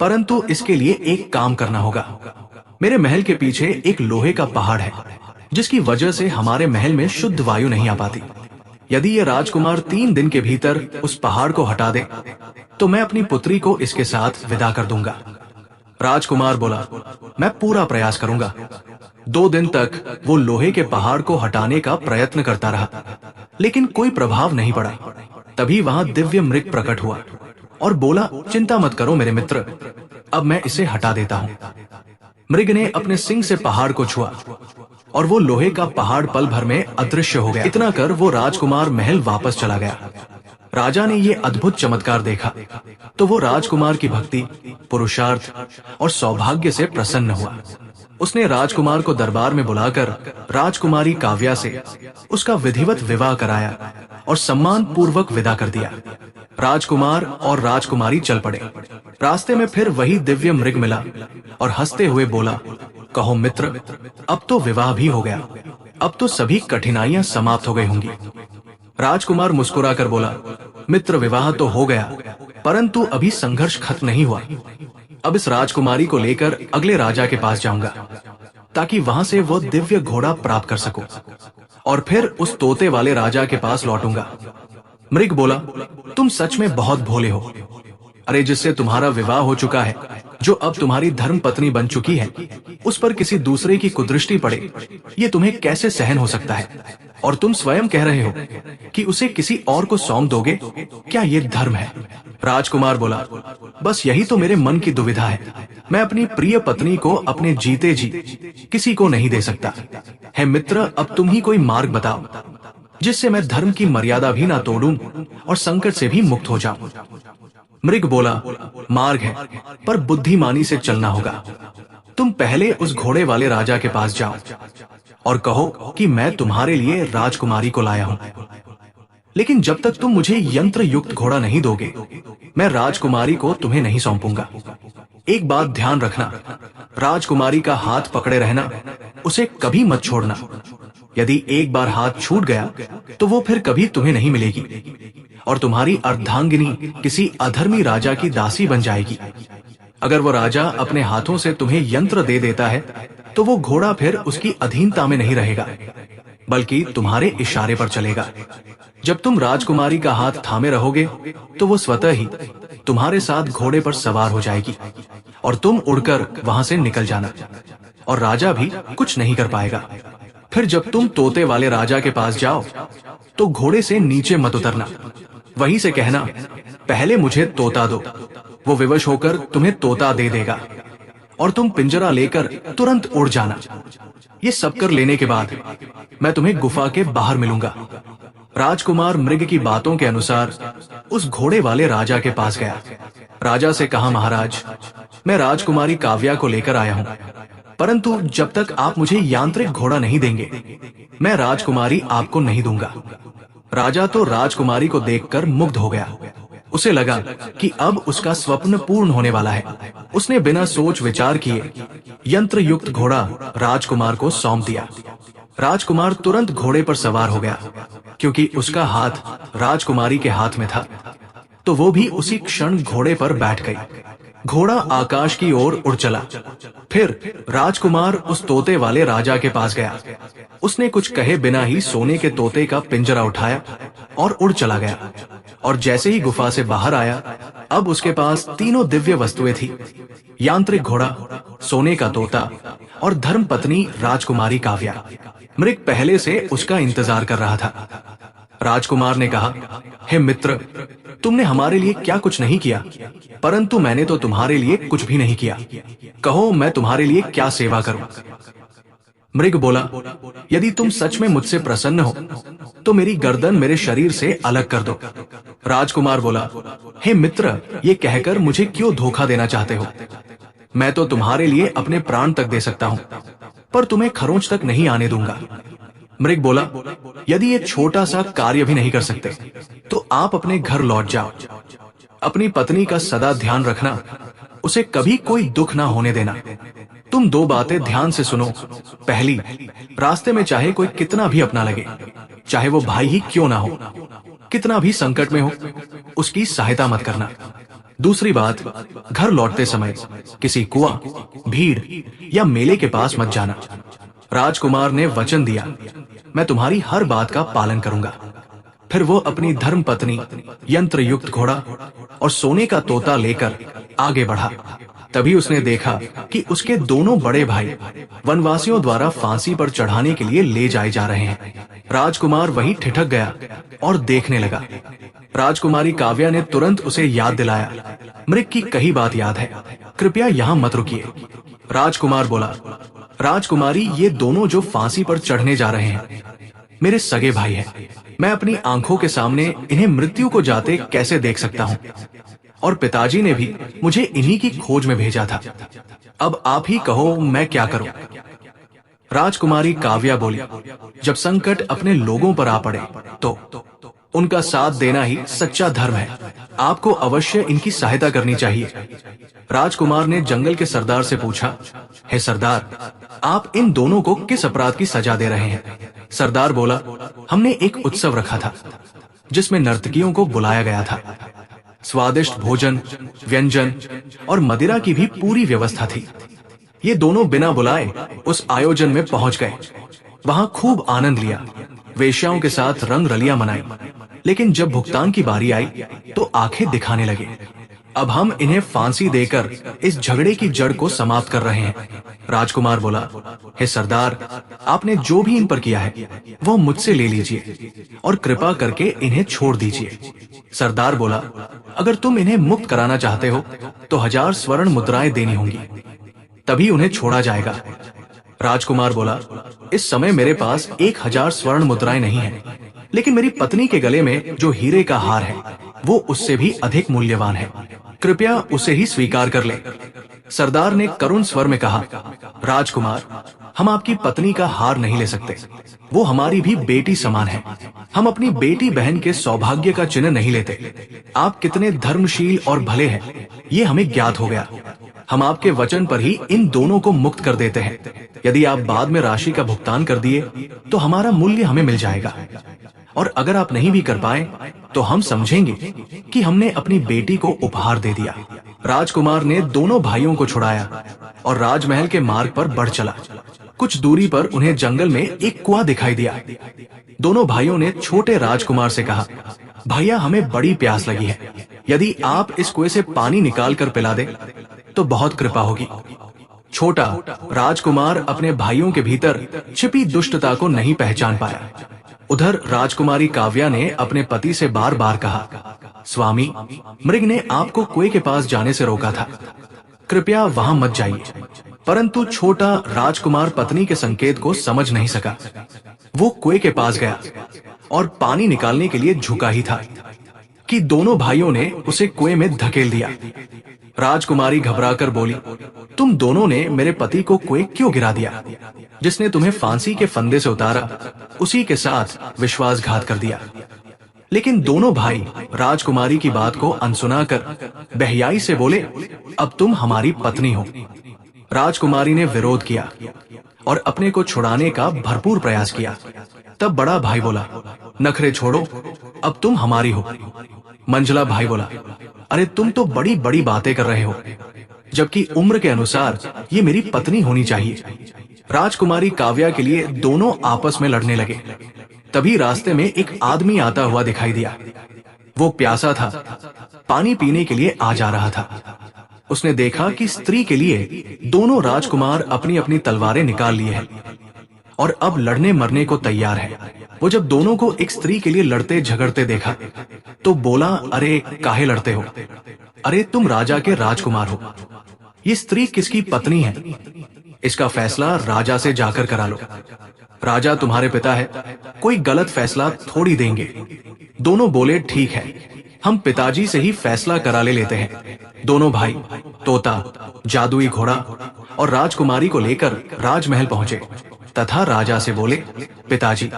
परंतु इसके लिए एक काम करना होगा। मेरे महल के पीछे एक लोहे का पहाड़ है, जिसकी वजह से हमारे महल में शुद्ध वायु नहीं आ पाती। यदि ये राजकुमार 3 दिन के भीतर उस पहाड़ को हटा दे, तो मैं अपनी पुत्री को इसके साथ विदा कर दूंगा। राजकुमार बोला, मैं पूरा प्रयास करूंगा। 2 दिन तक वो लोहे के पहाड़ को हटाने का प्रयत्न करता रहा, लेकिन कोई प्रभाव नहीं पड़ा। तभी वहां दिव्य मृग प्रकट हुआ और बोला, चिंता मत करो मेरे मित्र, अब मैं इसे हटा देता हूं। मृग ने अपने सिंग से पहाड़ को छुआ और वो लोहे का पहाड़ पल भर में अदृश्य हो गया। इतना कर वो राजकुमार महल वापस चला गया। राजा ने ये अद्भुत चमत्कार देखा तो वो राजकुमार की भक्ति, पुरुषार्थ और सौभाग्य से प्रसन्न हुआ। उसने राजकुमार को दरबार में बुलाकर राजकुमारी काव्या से उसका विधिवत विवाह कराया और सम्मान पूर्वक विदा कर दिया। राजकुमार और राजकुमारी चल पड़े। रास्ते में फिर वही दिव्य मृग मिला और हंसते हुए बोला, कहो मित्र, अब तो विवाह भी हो गया, अब तो सभी कठिनाइयां समाप्त हो गई होंगी। राजकुमार मुस्कुराकर बोला, मित्र, विवाह तो हो गया, परंतु अभी संघर्ष खत्म नहीं हुआ। अब इस राजकुमारी को लेकर अगले राजा के पास जाऊंगा, ताकि वहां से वो दिव्य घोड़ा प्राप्त कर सकूं और फिर उस तोते वाले राजा के पास लौटूंगा। मृग बोला, तुम सच में बहुत भोले हो। अरे, जिससे तुम्हारा विवाह हो चुका है, जो अब तुम्हारी धर्म पत्नी बन चुकी है, उस पर किसी दूसरे की कुदृष्टि पड़े, ये तुम्हें कैसे सहन हो सकता है? और तुम स्वयं कह रहे हो कि उसे किसी और को सौंप दोगे, क्या ये धर्म है? राजकुमार बोला, बस यही तो मेरे मन की दुविधा है। मैं अपनी प्रिय पत्नी को अपने जीते जी किसी को नहीं दे सकता। है मित्र, अब तुम ही कोई मार्ग बताओ जिससे मैं धर्म की मर्यादा भी ना तोड़ूं और संकट से भी मुक्त हो जाऊं। मृग बोला, मार्ग है, पर बुद्धिमानी से चलना होगा। तुम पहले उस घोड़े वाले राजा के पास जाओ और कहो कि मैं तुम्हारे लिए राजकुमारी को लाया हूं। लेकिन जब तक तुम मुझे यंत्र युक्त घोड़ा नहीं दोगे, मैं राजकुमारी को तुम्हें नहीं सौंपूंगा। एक बात ध्यान रखना, राजकुमारी का हाथ पकड़े रहना, उसे कभी मत छोड़ना। यदि एक बार हाथ छूट गया तो वो फिर कभी तुम्हें नहीं मिलेगी और तुम्हारी अर्धांगिनी किसी अधर्मी राजा की दासी बन जाएगी। अगर वो राजा अपने हाथों से तुम्हें यंत्र दे देता है तो वो घोड़ा फिर उसकी अधीनता में नहीं रहेगा, बल्कि तुम्हारे इशारे पर चलेगा। जब तुम राजकुमारी का हाथ थामे रहोगे तो वो स्वतः ही तुम्हारे साथ घोड़े पर सवार हो जाएगी और तुम उड़कर वहां से निकल जाना और राजा भी कुछ नहीं कर पाएगा। फिर जब तुम तोते वाले राजा के पास जाओ तो घोड़े से नीचे मत उतरना, वहीं से कहना, पहले मुझे तोता दो। वो विवश होकर तुम्हें तोता दे देगा और तुम पिंजरा लेकर तुरंत उड़ जाना। ये सब कर लेने के बाद मैं तुम्हें गुफा के बाहर मिलूंगा। राजकुमार मृग की बातों के अनुसार उस घोड़े वाले राजा के पास गया। राजा से कहा, महाराज, मैं राजकुमारी काव्या को लेकर आया हूं, परंतु जब तक आप मुझे यांत्रिक घोड़ा नहीं देंगे, मैं राजकुमारी आपको नहीं दूंगा। राजा तो राजकुमारी को देखकर मुग्ध हो गया। उसे लगा कि अब उसका स्वप्न पूर्ण होने वाला है। उसने बिना सोच विचार किए यंत्र युक्त घोड़ा राजकुमार को सौंप दिया। राजकुमार तुरंत घोड़े पर सवार हो गया, क्योंकि उसका हाथ राजकुमारी के हाथ में था, तो वो भी उसी क्षण घोड़े पर बैठ गई। घोड़ा आकाश की ओर उड़ चला। फिर राजकुमार उस तोते वाले राजा के पास गया। उसने कुछ कहे बिना ही सोने के तोते का पिंजरा उठाया और उड़ चला गया। और जैसे ही गुफा से बाहर आया, अब उसके पास तीनों दिव्य वस्तुएं थी, यांत्रिक घोड़ा, सोने का तोता और धर्मपत्नी राजकुमारी काव्या। मृग पहले से उसका इंतजार कर रहा था। राजकुमार ने कहा, हे मित्र, तुमने हमारे लिए क्या कुछ नहीं किया, परंतु मैंने तो तुम्हारे लिए कुछ भी नहीं किया। कहो, मैं तुम्हारे लिए क्या सेवा करूं? मृग बोला, यदि तुम सच में मुझसे प्रसन्न हो तो मेरी गर्दन मेरे शरीर से अलग कर दो। राजकुमार बोला, हे मित्र, ये कहकर मुझे क्यों धोखा देना चाहते हो? मैं तो तुम्हारे लिए अपने प्राण तक दे सकता हूं, पर तुम्हें खरोंच तक नहीं आने दूंगा। मृग बोला, यदि ये छोटा सा कार्य भी नहीं कर सकते तो आप अपने घर लौट जाओ। अपनी पत्नी का सदा ध्यान रखना, उसे कभी कोई दुख ना होने देना। तुम दो बातें ध्यान से सुनो। पहली, रास्ते में चाहे कोई कितना भी अपना लगे, चाहे वो भाई ही क्यों ना हो, कितना भी संकट में हो, उसकी सहायता मत करना। दूसरी बात, घर लौटते समय किसी कुआं, भीड़ या मेले के पास मत जाना। राजकुमार ने वचन दिया, मैं तुम्हारी हर बात का पालन करूंगा। फिर वो अपनी धर्म पत्नी, यंत्र युक्त घोड़ा और सोने का तोता लेकर आगे बढ़ा। तभी उसने देखा कि उसके दोनों बड़े भाई वनवासियों द्वारा फांसी पर चढ़ाने के लिए ले जाए जा रहे हैं। राजकुमार वहीं ठिठक गया और देखने लगा। राजकुमारी काव्या ने तुरंत उसे याद दिलाया, मृग की कही बात याद है, कृपया यहाँ मत रुकिए। राजकुमार बोला, राजकुमारी, ये दोनों जो फांसी पर चढ़ने जा रहे हैं मेरे सगे भाई हैं। मैं अपनी आंखों के सामने इन्हें मृत्यु को जाते कैसे देख सकता हूँ? और पिताजी ने भी मुझे इन्हीं की खोज में भेजा था। अब आप ही कहो, मैं क्या करूं? राजकुमारी काव्या बोली, जब संकट अपने लोगों पर आ पड़े तो उनका साथ देना ही सच्चा धर्म है। आपको अवश्य इनकी सहायता करनी चाहिए। राजकुमार ने जंगल के सरदार से पूछा, हे सरदार, आप इन दोनों को किस अपराध की सजा दे रहे हैं? सरदार बोला, हमने एक उत्सव रखा था जिसमें नर्तकियों को बुलाया गया था। स्वादिष्ट भोजन, व्यंजन और मदिरा की भी पूरी व्यवस्था थी। ये दोनों बिना बुलाए उस आयोजन में पहुंच गए। वहां खूब आनंद लिया, वेश्याओं के साथ रंग रलियां मनाई, लेकिन जब भुगतान की बारी आई तो आंखें दिखाने लगे। अब हम इन्हें फांसी देकर इस झगड़े की जड़ को समाप्त कर रहे हैं। राजकुमार बोला, हे सरदार, आपने जो भी इन पर किया है वो मुझसे ले लीजिए और कृपा करके इन्हें छोड़ दीजिए। सरदार बोला, अगर तुम इन्हें मुक्त कराना चाहते हो तो 1000 स्वर्ण मुद्राएं देनी होंगी, तभी उन्हें छोड़ा जाएगा। राजकुमार बोला, इस समय मेरे पास 1000 स्वर्ण मुद्राएं नहीं है, लेकिन मेरी पत्नी के गले में जो हीरे का हार है वो उससे भी अधिक मूल्यवान है। कृपया उसे ही स्वीकार कर ले। सरदार ने करुण स्वर में कहा, राजकुमार, हम आपकी पत्नी का हार नहीं ले सकते। वो हमारी भी बेटी समान है। हम अपनी बेटी बहन के सौभाग्य का चिन्ह नहीं लेते। आप कितने धर्मशील और भले हैं, ये हमें ज्ञात हो गया। हम आपके वचन पर ही इन दोनों को मुक्त कर देते हैं। यदि आप बाद में राशि का भुगतान कर दिए तो हमारा मूल्य हमें मिल जाएगा, और अगर आप नहीं भी कर पाए तो हम समझेंगे कि हमने अपनी बेटी को उपहार दे दिया। राजकुमार ने दोनों भाइयों को छुड़ाया और राजमहल के मार्ग पर बढ़ चला। कुछ दूरी पर उन्हें जंगल में एक कुआं दिखाई दिया। दोनों भाइयों ने छोटे राजकुमार से कहा, भैया, हमें बड़ी प्यास लगी है। यदि आप इस कुएं से पानी निकाल कर पिला दे तो बहुत कृपा होगी। छोटा राजकुमार अपने भाइयों के भीतर छिपी दुष्टता को नहीं पहचान पाया। उधर राजकुमारी काव्या ने अपने पति से बार बार कहा, स्वामी, मृग ने आपको कुएं के पास जाने से रोका था, कृपया वहां मत जाइए। परंतु छोटा राजकुमार पत्नी के संकेत को समझ नहीं सका। वो कुएं के पास गया और पानी निकालने के लिए झुका ही था कि दोनों भाइयों ने उसे कुएं में धकेल दिया। राजकुमारी घबराकर बोली, तुम दोनों ने मेरे पति को कुएं क्यों गिरा दिया? जिसने तुम्हें फांसी के फंदे से उतारा, उसी के साथ विश्वासघात कर दिया। लेकिन दोनों भाई राजकुमारी की बात को अनसुना कर बेहयाई से बोले, अब तुम हमारी पत्नी हो। राजकुमारी ने विरोध किया और अपने को छुड़ाने का भरपूर प्रयास किया। तब बड़ा भाई बोला, नखरे छोड़ो, अब तुम हमारी हो। मंझला भाई बोला, अरे तुम तो बड़ी बड़ी बातें कर रहे हो, जबकि उम्र के अनुसार ये मेरी पत्नी होनी चाहिए। राजकुमारी काव्या के लिए दोनों आपस में लड़ने लगे। तभी रास्ते में एक आदमी आता हुआ दिखाई दिया। वो प्यासा था, पानी पीने के लिए आ जा रहा था। उसने देखा कि स्त्री के लिए दोनों राजकुमार अपनी अपनी तलवारें निकाल लिए हैं और अब लड़ने मरने को तैयार है। वो जब दोनों को एक स्त्री के लिए लड़ते झगड़ते देखा तो बोला, अरे काहे लड़ते हो? अरे तुम राजा के राजकुमार हो। ये स्त्री किसकी पत्नी है, इसका फैसला राजा से जाकर करा लो। राजा तुम्हारे पिता है, कोई गलत फैसला थोड़ी देंगे। दोनों बोले, ठीक है, हम पिताजी से ही फैसला करा लेते हैं। दोनों भाई तोता, जादुई घोड़ा और राजकुमारी को लेकर राजमहल पहुंचे तथा राजा से बोले, पिताजी,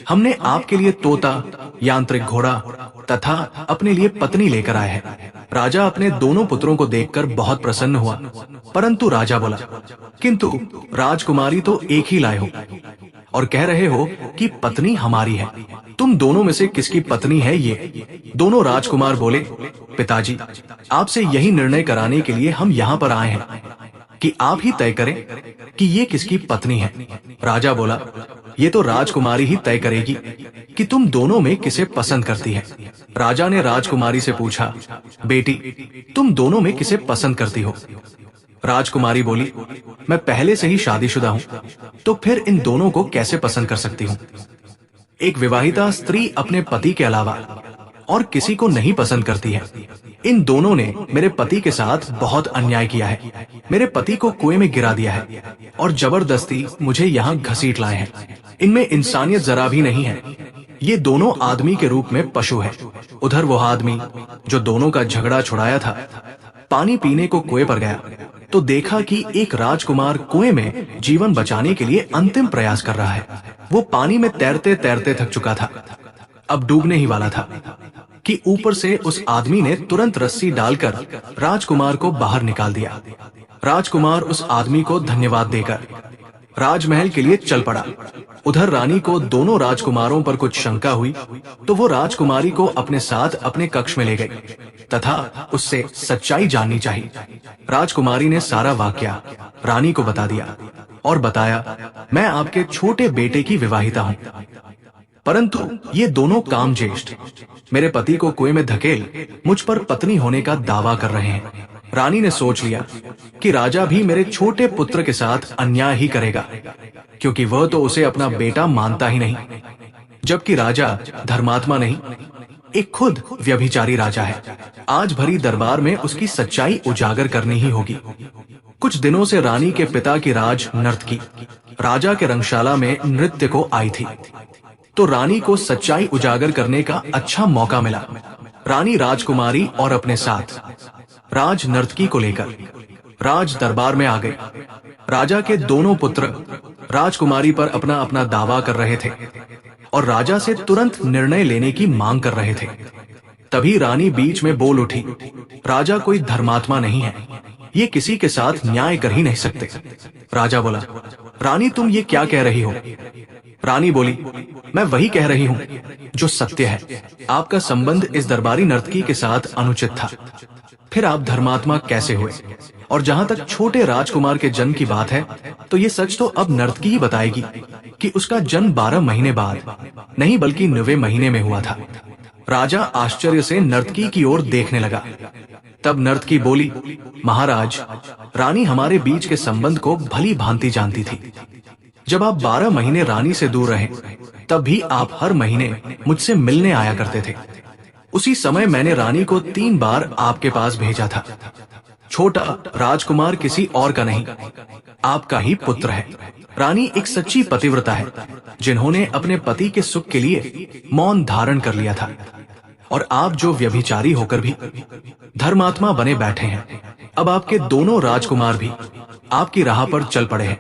हमने आपके लिए तोता, यांत्रिक घोड़ा तथा अपने लिए पत्नी लेकर आए हैं। राजा अपने दोनों पुत्रों को देखकर बहुत प्रसन्न हुआ, परंतु राजा बोला, किंतु राजकुमारी तो एक ही लाए हो और कह रहे हो कि पत्नी हमारी है। तुम दोनों में से किसकी पत्नी है ये? दोनों राजकुमार बोले, पिताजी, आपसे यही निर्णय कराने के लिए हम यहाँ पर आए हैं कि आप ही तय करें कि ये किसकी पत्नी है। राजा बोला, ये तो राजकुमारी ही तय करेगी कि तुम दोनों में किसे पसंद करती है। राजा ने राजकुमारी से पूछा, बेटी, तुम दोनों में किसे पसंद करती हो? राजकुमारी बोली, मैं पहले से ही शादीशुदा हूँ, तो फिर इन दोनों को कैसे पसंद कर सकती हूँ? एक विवाहिता स्त्री अपने पति के अलावा और किसी को नहीं पसंद करती है। इन दोनों ने मेरे पति के साथ बहुत अन्याय किया है। मेरे पति को कुएं में गिरा दिया है और जबरदस्ती मुझे यहाँ घसीट लाए हैं। इनमें इंसानियत जरा भी नहीं है। ये दोनों आदमी के रूप में पशु है। उधर वो आदमी जो दोनों का झगड़ा छुड़ाया था, पानी पीने को कुएं पर गया तो देखा कि एक राजकुमार कुएं में जीवन बचाने के लिए अंतिम प्रयास कर रहा है। वो पानी में तैरते तैरते थक चुका था, अब डूबने ही वाला था कि ऊपर से उस आदमी ने तुरंत रस्सी डालकर राजकुमार को बाहर निकाल दिया। राजकुमार उस आदमी को धन्यवाद देकर राजमहल के लिए चल पड़ा। उधर रानी को दोनों राजकुमारों पर कुछ शंका हुई तो वो राजकुमारी को अपने साथ अपने कक्ष में ले गई तथा उससे सच्चाई जाननी चाहिए। राजकुमारी ने सारा वाकया रानी को बता दिया और बताया, मैं आपके छोटे बेटे की विवाहिता हूँ, परंतु ये दोनों कामज्येष्ठ मेरे पति को कुएं में धकेल मुझ पर पत्नी होने का दावा कर रहे हैं। रानी ने सोच लिया कि राजा भी मेरे छोटे पुत्र के साथ अन्याय ही करेगा, क्योंकि वह तो उसे अपना बेटा मानता ही नहीं, जबकि राजा धर्मात्मा नहीं, एक खुद व्यभिचारी राजा है। आज भरी दरबार में उसकी सच्चाई उजागर करनी ही होगी। कुछ दिनों से रानी के पिता की राज नर्तकी राजा के रंगशाला में नृत्य को आई थी, तो रानी को सच्चाई उजागर करने का अच्छा मौका मिला। रानी राजकुमारी और अपने साथ राज नर्तकी को लेकर राज दरबार में आ गए। राजा के दोनों पुत्र राजकुमारी पर अपना अपना दावा कर रहे थे और राजा से तुरंत निर्णय लेने की मांग कर रहे थे। तभी रानी बीच में बोल उठी, राजा कोई धर्मात्मा नहीं है, ये किसी के साथ न्याय कर ही नहीं सकते। राजा बोला, रानी तुम ये क्या कह रही हो? रानी बोली, मैं वही कह रही हूं जो सत्य है। आपका संबंध इस दरबारी नर्तकी के साथ अनुचित था, फिर आप धर्मात्मा कैसे हुए? और जहां तक छोटे राजकुमार के जन्म की बात है, तो ये सच तो अब नर्तकी ही बताएगी कि उसका जन्म 12 महीने बाद नहीं बल्कि 9वें महीने में हुआ था। राजा आश्चर्य से नर्तकी की ओर देखने लगा। तब नर्तकी बोली, महाराज, रानी हमारे बीच के संबंध को भली भांति जानती थी। जब आप 12 महीने रानी से दूर रहे, तब भी आप हर महीने मुझसे मिलने आया करते थे। उसी समय मैंने रानी को 3 बार आपके पास भेजा था। छोटा राजकुमार किसी और का नहीं, आपका ही पुत्र है। रानी एक सच्ची पतिव्रता है, जिन्होंने अपने पति के सुख के लिए मौन धारण कर लिया था। और आप जो व्यभिचारी होकर भी धर्मात्मा बने बैठे हैं, अब आपके दोनों राजकुमार भी आपकी राह पर चल पड़े हैं,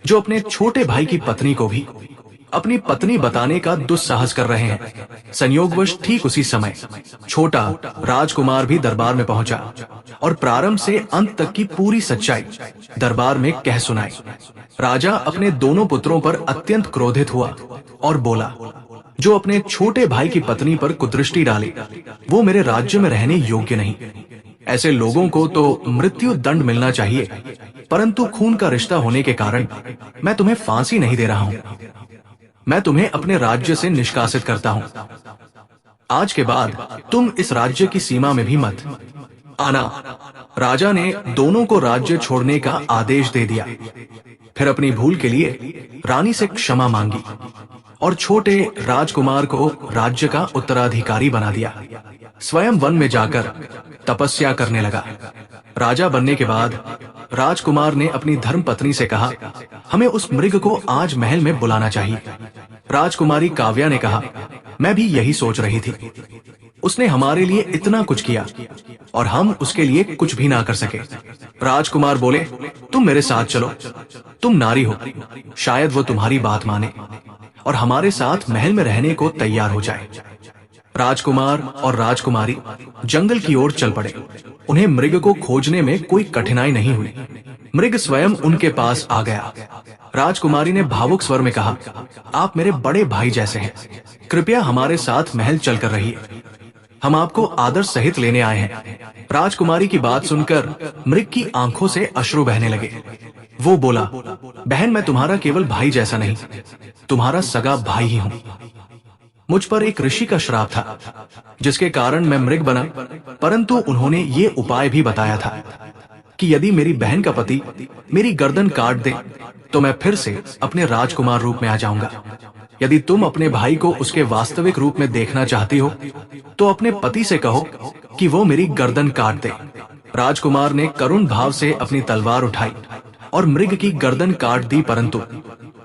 जो अपने छोटे भाई की पत्नी को भी अपनी पत्नी बताने का दुस्साहस कर रहे हैं। संयोगवश ठीक उसी समय छोटा राजकुमार भी दरबार में पहुंचा और प्रारंभ से अंत तक की पूरी सच्चाई दरबार में कह सुनाई। राजा अपने दोनों पुत्रों पर अत्यंत क्रोधित हुआ और बोला, जो अपने छोटे भाई की पत्नी पर कुदृष्टि डाले, वो मेरे राज्य में रहने योग्य नहीं। ऐसे लोगों को तो मृत्यु दंड मिलना चाहिए, परंतु खून का रिश्ता होने के कारण मैं तुम्हें फांसी नहीं दे रहा हूं। मैं तुम्हें अपने राज्य से निष्कासित करता हूं। आज के बाद तुम इस राज्य की सीमा में भी मत आना। राजा ने दोनों को राज्य छोड़ने का आदेश दे दिया। फिर अपनी भूल के लिए रानी से क्षमा मांगी और छोटे राजकुमार को राज्य का उत्तराधिकारी बना दिया। स्वयं वन में जाकर तपस्या करने लगा। राजा बनने के बाद राजकुमार ने अपनी धर्मपत्नी से कहा, हमें उस मृग को आज महल में बुलाना चाहिए। राजकुमारी काव्या ने कहा, मैं भी यही सोच रही थी। उसने हमारे लिए इतना कुछ किया और हम उसके लिए कुछ भी ना कर सके। राजकुमार बोले, तुम मेरे साथ चलो, तुम नारी हो, शायद वो तुम्हारी बात माने और हमारे साथ महल में रहने को तैयार हो जाए। राजकुमार और राजकुमारी जंगल की ओर चल पड़े। उन्हें मृग को खोजने में कोई कठिनाई नहीं हुई। मृग स्वयं उनके पास आ गया। राजकुमारी ने भावुक स्वर में कहा, आप मेरे बड़े भाई जैसे हैं, कृपया हमारे साथ महल चलकर रहिए, हम आपको आदर सहित लेने आए हैं। राजकुमारी की बात सुनकर मृग की आंखों से अश्रु बहने लगे। वो बोला, बहन, मैं तुम्हारा केवल भाई जैसा नहीं, तुम्हारा सगा भाई ही हूं। मुझ पर एक ऋषि का श्राप था, जिसके कारण मैं मृग बना, परंतु उन्होंने ये उपाय भी बताया था कि यदि मेरी बहन का पति मेरी गर्दन काट दे, तो मैं फिर से अपने राजकुमार रूप में आ जाऊंगा। यदि तुम अपने भाई को उसके वास्तविक रूप में देखना चाहती हो, तो अपने पति से कहो कि वो मेरी गर्दन काट दे। राजकुमार ने करुण भाव से अपनी तलवार उठाई और मृग की गर्दन काट दी, परंतु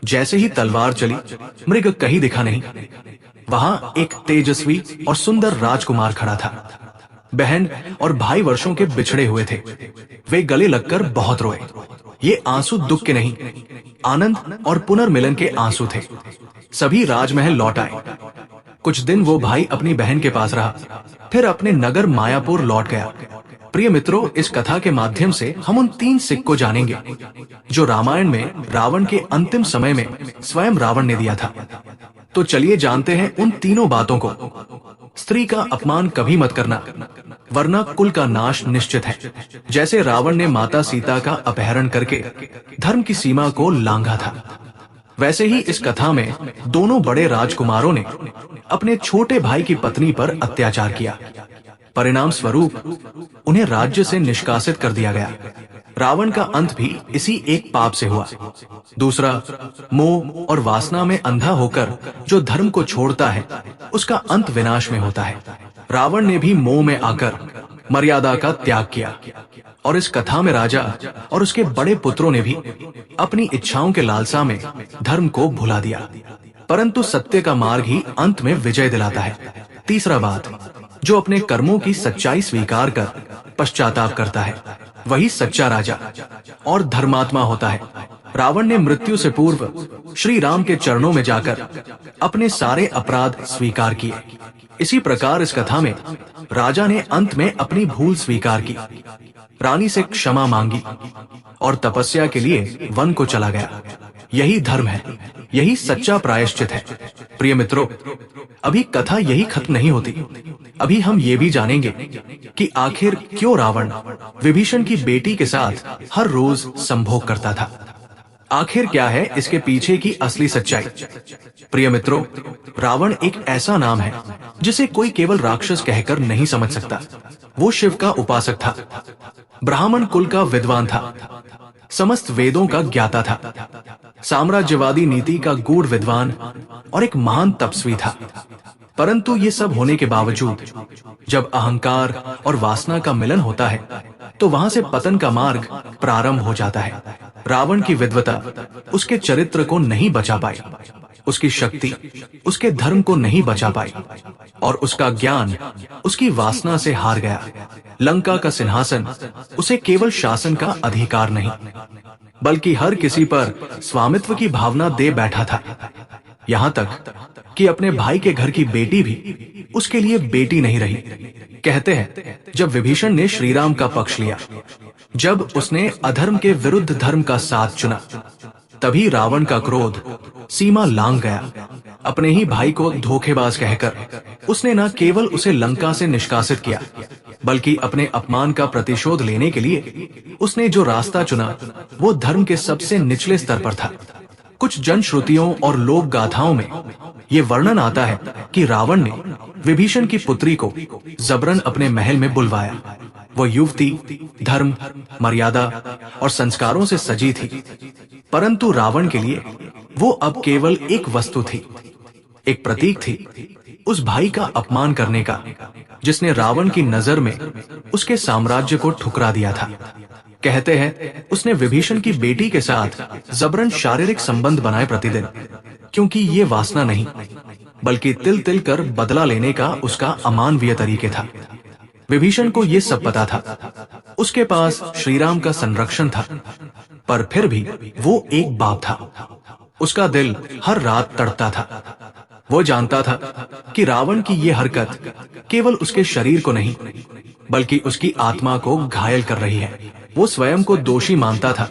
जैसे ही तलवार चली, मृग कहीं दिखा नहीं। वहां एक तेजस्वी और सुंदर राजकुमार खड़ा था। बहन और भाई वर्षों के बिछड़े हुए थे। वे गले लगकर बहुत रोए। ये आंसू दुख के नहीं, आनंद और पुनर्मिलन के आंसू थे। सभी राजमहल लौट आए। कुछ दिन वो भाई अपनी बहन के पास रहा, फिर अपने नगर मायापुर लौट गया। प्रिय मित्रों, इस कथा के माध्यम से हम उन 3 सिक्कों को जानेंगे जो रामायण में रावण के अंतिम समय में स्वयं रावण ने दिया था। तो चलिए जानते हैं उन तीनों बातों को। स्त्री का अपमान कभी मत करना, वरना कुल का नाश निश्चित है। जैसे रावण ने माता सीता का अपहरण करके धर्म की सीमा को लांघा था, वैसे ही इस कथा में दोनों बड़े राजकुमारों ने अपने छोटे भाई की पत्नी पर अत्याचार किया। परिणाम स्वरूप उन्हें राज्य से निष्कासित कर दिया गया। रावण का अंत भी इसी एक पाप से हुआ। दूसरा, मोह और वासना में अंधा होकर जो धर्म को छोड़ता है, उसका अंत विनाश में होता है। रावण ने भी मोह में आकर मर्यादा का त्याग किया, और इस कथा में राजा और उसके बड़े पुत्रों ने भी अपनी इच्छाओं के लालसा में धर्म को भुला दिया। परंतु सत्य का मार्ग ही अंत में विजय दिलाता है। तीसरा बात, जो अपने कर्मों की सच्चाई स्वीकार कर पश्चाताप करता है, वही सच्चा राजा और धर्मात्मा होता है। रावण ने मृत्यु से पूर्व श्री राम के चरणों में जाकर अपने सारे अपराध स्वीकार किए। इसी प्रकार इस कथा में राजा ने अंत में अपनी भूल स्वीकार की, रानी से क्षमा मांगी और तपस्या के लिए वन को चला गया। यही धर्म है, यही सच्चा प्रायश्चित है। प्रिय मित्रों, अभी कथा यही खत्म नहीं होती। अभी हम ये भी जानेंगे कि आखिर क्यों रावण विभीषण की बेटी के साथ हर रोज संभोग करता था। आखिर क्या है इसके पीछे की असली सच्चाई। प्रिय मित्रों, रावण एक ऐसा नाम है जिसे कोई केवल राक्षस कहकर नहीं समझ सकता। वो शिव का उपासक था, ब्राह्मण कुल का विद्वान था, समस्त वेदों का ज्ञाता था, साम्राज्यवादी नीति का गूढ़ विद्वान और एक महान तपस्वी था। परंतु ये सब होने के बावजूद जब अहंकार और वासना का मिलन होता है तो वहां से पतन का मार्ग प्रारंभ हो जाता है। रावण की विद्वता उसके चरित्र को नहीं बचा पाई, उसकी शक्ति उसके धर्म को नहीं बचा पाई और उसका ज्ञान उसकी वासना से हार गया। लंका का सिंहासन उसे केवल शासन का अधिकार नहीं बल्कि हर किसी पर स्वामित्व की भावना दे बैठा था। यहाँ तक कि अपने भाई के घर की बेटी भी उसके लिए बेटी नहीं रही। कहते हैं जब विभीषण ने श्री राम का पक्ष लिया, जब उसने अधर्म के विरुद्ध धर्म का साथ चुना, तभी रावण का क्रोध सीमा लांघ गया। अपने ही भाई को धोखेबाज कहकर उसने न केवल उसे लंका से निष्कासित किया बल्कि अपने अपमान का प्रतिशोध लेने के लिए उसने जो रास्ता चुना वो धर्म के सबसे निचले स्तर पर था। कुछ जनश्रुतियों और लोक गाथाओं में ये वर्णन आता है कि रावण ने विभीषण की पुत्री को जबरन अपने महल में बुलवाया। वो युवती धर्म, मर्यादा और संस्कारों से सजी थी, परंतु रावण के लिए वो अब केवल एक वस्तु थी, एक प्रतीक थी उस भाई का अपमान करने का जिसने रावण की नजर में उसके साम्राज्य को ठुकरा दिया था। कहते हैं उसने विभीषण की बेटी के साथ जबरन शारीरिक संबंध बनाए प्रतिदिन, क्योंकि ये वासना नहीं बल्कि तिल तिल कर बदला लेने का उसका अमानवीय तरीके था। विभीषण को ये सब पता था, उसके पास श्रीराम का संरक्षण था, पर फिर भी वो एक बाप था। उसका दिल हर रात तड़पता था। वो जानता था कि रावण की ये हरकत केवल उसके शरीर को नहीं बल्कि उसकी आत्मा को घायल कर रही है। वो स्वयं को दोषी मानता था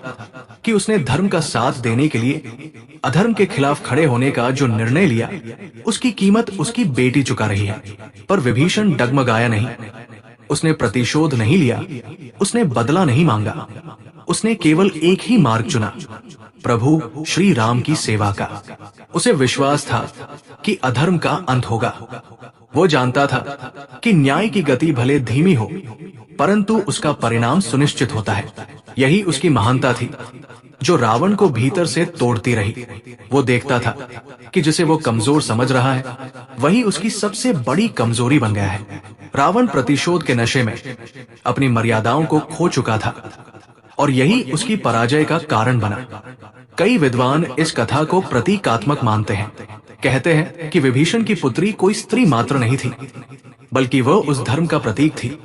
कि उसने धर्म का साथ देने के लिए अधर्म के खिलाफ खड़े होने का जो निर्णय लिया उसकी कीमत उसकी बेटी चुका रही है। पर विभीषण डगमगाया नहीं, उसने प्रतिशोध नहीं लिया, उसने बदला नहीं मांगा। उसने केवल एक ही मार्ग चुना, प्रभु श्री राम की सेवा का। उसे विश्वास था कि अधर्म का अंत होगा। वो जानता था कि न्याय की गति भले धीमी हो परंतु उसका परिणाम सुनिश्चित होता है। यही उसकी महानता थी जो रावण को भीतर से तोड़ती रही। वो देखता था कि जिसे वो कमजोर समझ रहा है वही उसकी सबसे बड़ी कमजोरी बन गया है। रावण प्रतिशोध के नशे में अपनी मर्यादाओं को खो चुका था और यही उसकी पराजय का कारण बना। कई विद्वान इस कथा को प्रतीकात्मक मानते हैं। कहते हैं कि विभीषण की पुत्री कोई स्त्री मात्र नहीं थी बल्कि वह उस धर्म का प्रतीक थी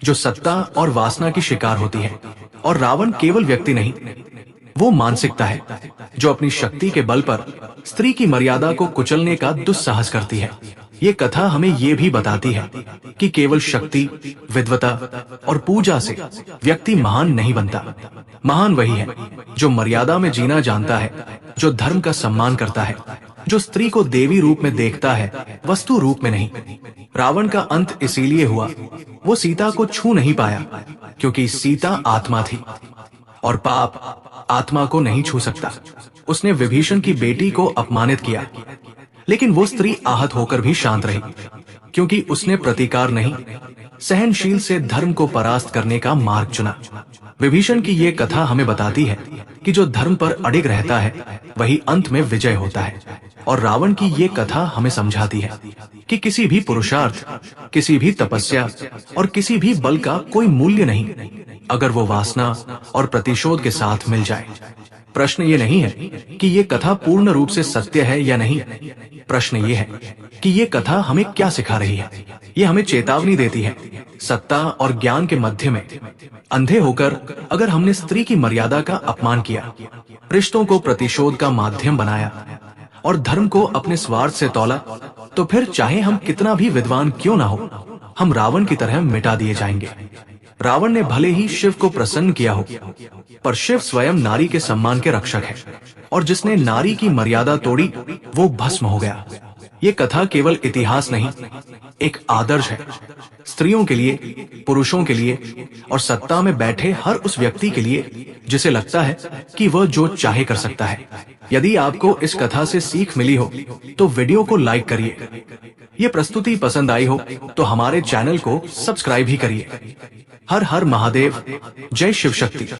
जो सत्ता और वासना की शिकार होती है। और रावण केवल व्यक्ति नहीं, वो मानसिकता है जो अपनी शक्ति के बल पर स्त्री की मर्यादा को कुचलने का दुस्साहस करती है। ये कथा हमें ये भी बताती है कि केवल शक्ति, विद्वता और पूजा से व्यक्ति महान नहीं बनता। महान वही है जो मर्यादा में जीना जानता है, जो धर्म का सम्मान करता है, जो स्त्री को देवी रूप में देखता है, वस्तु रूप में नहीं। रावण का अंत इसीलिए हुआ, वो सीता को छू नहीं पाया क्योंकि सीता आत्मा थी और पाप आत्मा को नहीं छू सकता। उसने विभीषण की बेटी को अपमानित किया, लेकिन वो स्त्री आहत होकर भी शांत रही क्योंकि उसने प्रतिकार नहीं, सहनशील से धर्म को परास्त करने का मार्ग चुना। विभीषण की ये कथा हमें बताती है कि जो धर्म पर अडिग रहता है वही अंत में विजय होता है। और रावण की ये कथा हमें समझाती है कि किसी भी पुरुषार्थ, किसी भी तपस्या और किसी भी बल का कोई मूल्य नहीं अगर वो वासना और प्रतिशोध के साथ मिल जाए। प्रश्न ये नहीं है कि ये कथा पूर्ण रूप से सत्य है या नहीं। प्रश्न ये है कि ये कथा हमें क्या सिखा रही है। ये हमें चेतावनी देती है सत्ता और ज्ञान के मध्य में अंधे होकर अगर हमने स्त्री की मर्यादा का अपमान किया, रिश्तों को प्रतिशोध का माध्यम बनाया और धर्म को अपने स्वार्थ से तौला, तो फिर चाहे हम कितना भी विद्वान क्यों ना हो, हम रावण की तरह मिटा दिए जाएंगे। रावण ने भले ही शिव को प्रसन्न किया हो, पर शिव स्वयं नारी के सम्मान के रक्षक है, और जिसने नारी की मर्यादा तोड़ी वो भस्म हो गया। ये कथा केवल इतिहास नहीं, एक आदर्श है, स्त्रियों के लिए, पुरुषों के लिए और सत्ता में बैठे हर उस व्यक्ति के लिए जिसे लगता है कि वह जो चाहे कर सकता है। यदि आपको इस कथा से सीख मिली हो तो वीडियो को लाइक करिए। ये प्रस्तुति पसंद आई हो तो हमारे चैनल को सब्सक्राइब भी करिए। हर हर महादेव, जय शिव शक्ति।